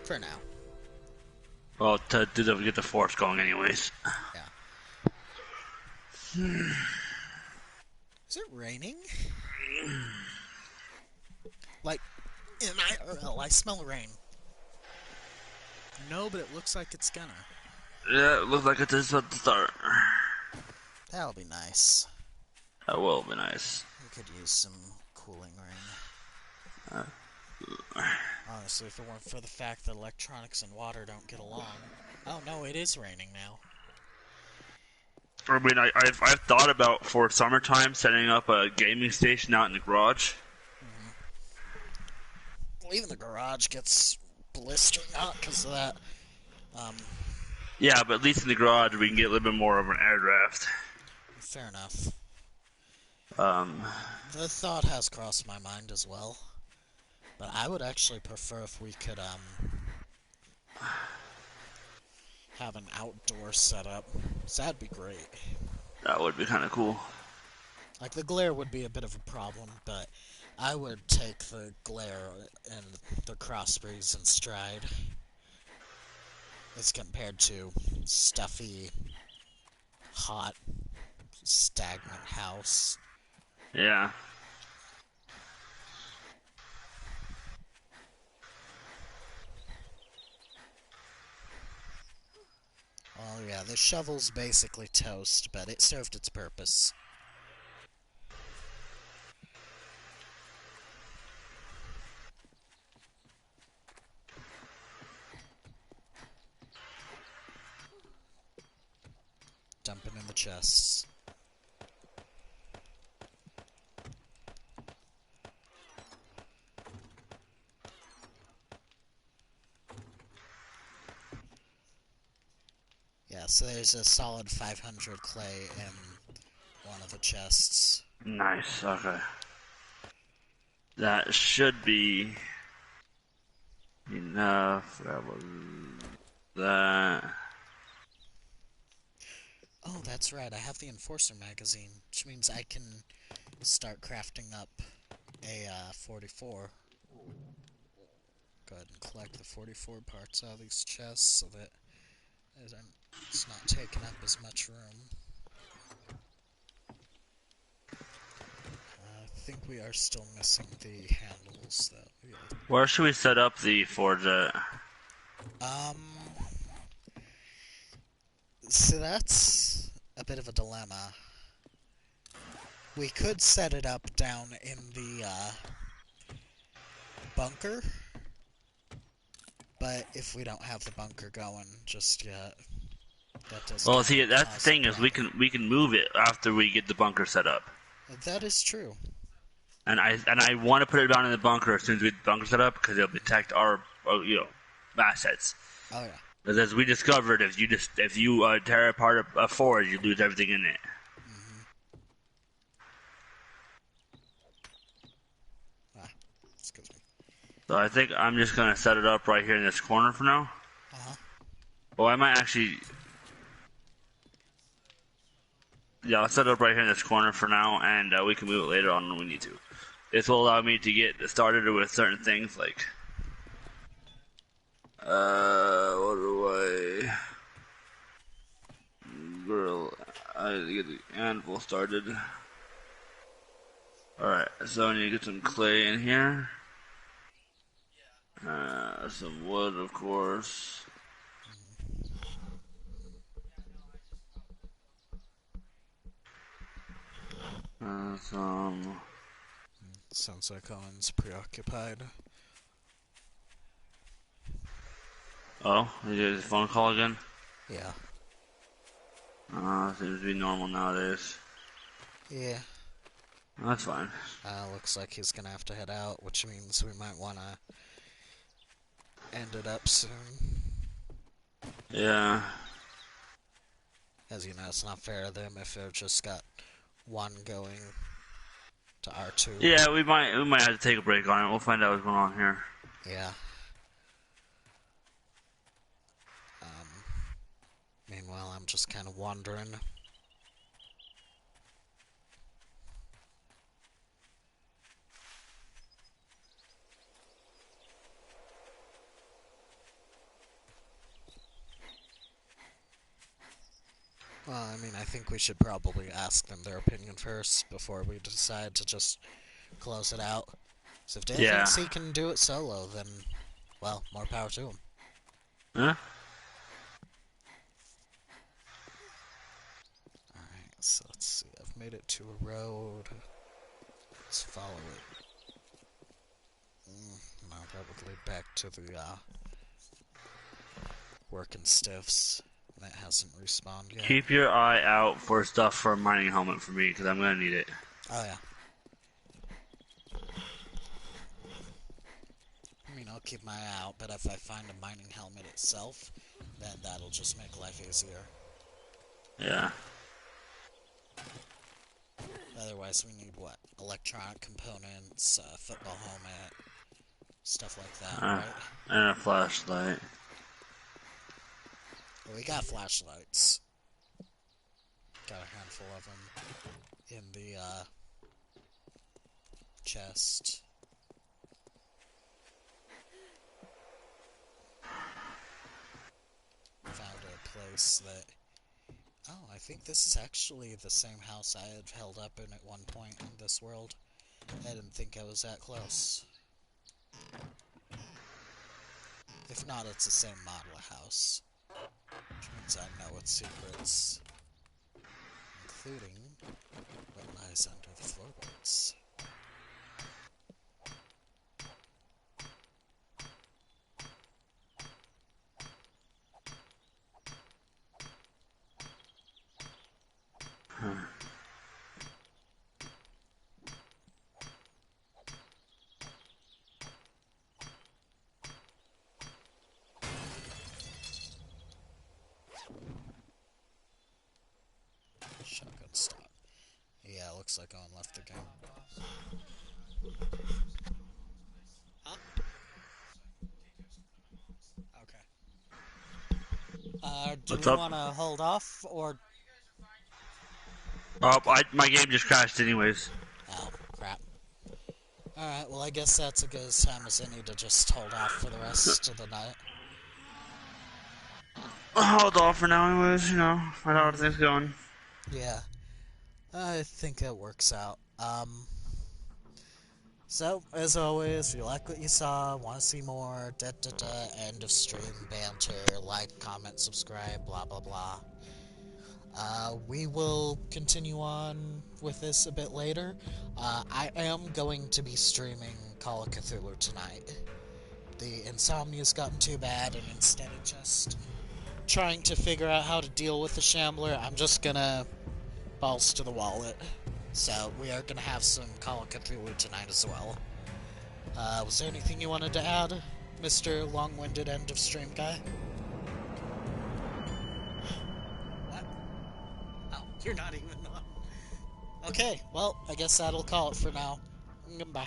for now. Well, to get the force going, anyways. Yeah. Is it raining? Like, in IRL, I smell rain. No, but it looks like it's gonna. Yeah, it looks like it is at the start. That'll be nice. That will be nice. We could use some cooling rain. Honestly, if it weren't for the fact that electronics and water don't get along. Oh no, it is raining now. I mean, I've thought about for summertime setting up a gaming station out in the garage. Well, even the garage gets blistering hot because of that. Yeah, but at least in the garage we can get a little bit more of an air draft. Fair enough. Um, The thought has crossed my mind as well. But I would actually prefer if we could, have an outdoor setup. So that'd be great. that would be kind of cool. Like, the glare would be a bit of a problem, but I would take the glare and the cross breeze in stride. As compared to stuffy, hot, stagnant house. Yeah. Oh yeah, the shovel's basically toast, but it served its purpose. Dumping in the chests. Yeah, so there's a solid 500 clay in one of the chests. Nice. Okay. That should be enough. That was that. Oh, that's right, I have the Enforcer magazine, which means I can start crafting up a 44. Go ahead and collect the 44 parts out of these chests so that it's not taking up as much room. I think we are still missing the handles, though. Yeah. Where should we set up the forge at? So that's a bit of a dilemma. We could set it up down in the, bunker, but if we don't have the bunker going just yet, that does Well, kind see, of that's the cause a thing is we problem. can move it after we get the bunker set up. That is true. and I want to put it down in the bunker as soon as we get the bunker set up because it'll protect our assets. Oh yeah. Because as we discovered, if you tear apart a forge, you lose everything in it. Mm-hmm. Ah, excuse me. So I think I'm just gonna set it up right here in this corner for now. Uh-huh. Well, I might actually. Yeah, I'll set it up right here in this corner for now, and we can move it later on when we need to. This will allow me to get started with certain things like, what do I? Girl, I need to get the anvil started. Alright, so I need to get some clay in here. Some wood, of course. Some. Sounds like Owen's preoccupied. Oh, he did his phone call again? Yeah. Seems to be normal nowadays. Yeah. That's fine. Looks like he's gonna have to head out, which means we might wanna end it up soon. Yeah. As you know, it's not fair to them if they've just got one going to R2. Yeah, we might have to take a break on it. We'll find out what's going on here. Yeah. Meanwhile, I'm just kind of wandering. Well, I mean, I think we should probably ask them their opinion first before we decide to just close it out. So if Dan thinks he can do it solo, then, well, more power to him. Huh? Alright, so let's see. I've made it to a road. Let's follow it. No, probably back to the, working stiffs. That hasn't respawned yet. Keep your eye out for stuff for a mining helmet for me, because I'm going to need it. Oh, yeah. I mean, I'll keep my eye out, but if I find a mining helmet itself, then that'll just make life easier. Yeah. Otherwise, we need, what? Electronic components, football helmet, stuff like that, right? And a flashlight. Well, we got flashlights. Got a handful of them in the, chest. Found a place that... Oh, I think this is actually the same house I had held up in at one point in this world. I didn't think I was that close. If not, it's the same model of house. Which means I know its secrets. Including what lies under the floorboards. Shotgun stop. Yeah, looks like Owen left the game. Huh? Okay. Do What's we up? want to hold off, or... Oh, my game just crashed anyways. Oh, crap. Alright, well I guess that's a good as time as any to just hold off for the rest of the night. I'll hold off for now anyways, find out how everything's going. Yeah. I think that works out. So, as always, if you like what you saw, want to see more, end of stream, banter, like, comment, subscribe, blah blah blah. We will continue on with this a bit later. I am going to be streaming Call of Cthulhu tonight. The insomnia's gotten too bad, and instead of just trying to figure out how to deal with the Shambler, I'm just gonna balls to the wallet. So we are gonna have some Call of Cthulhu tonight as well. Was there anything you wanted to add, Mr. Long-winded end of stream guy? What? Oh, you're not even on. Okay, well, I guess that'll call it for now. Goodbye.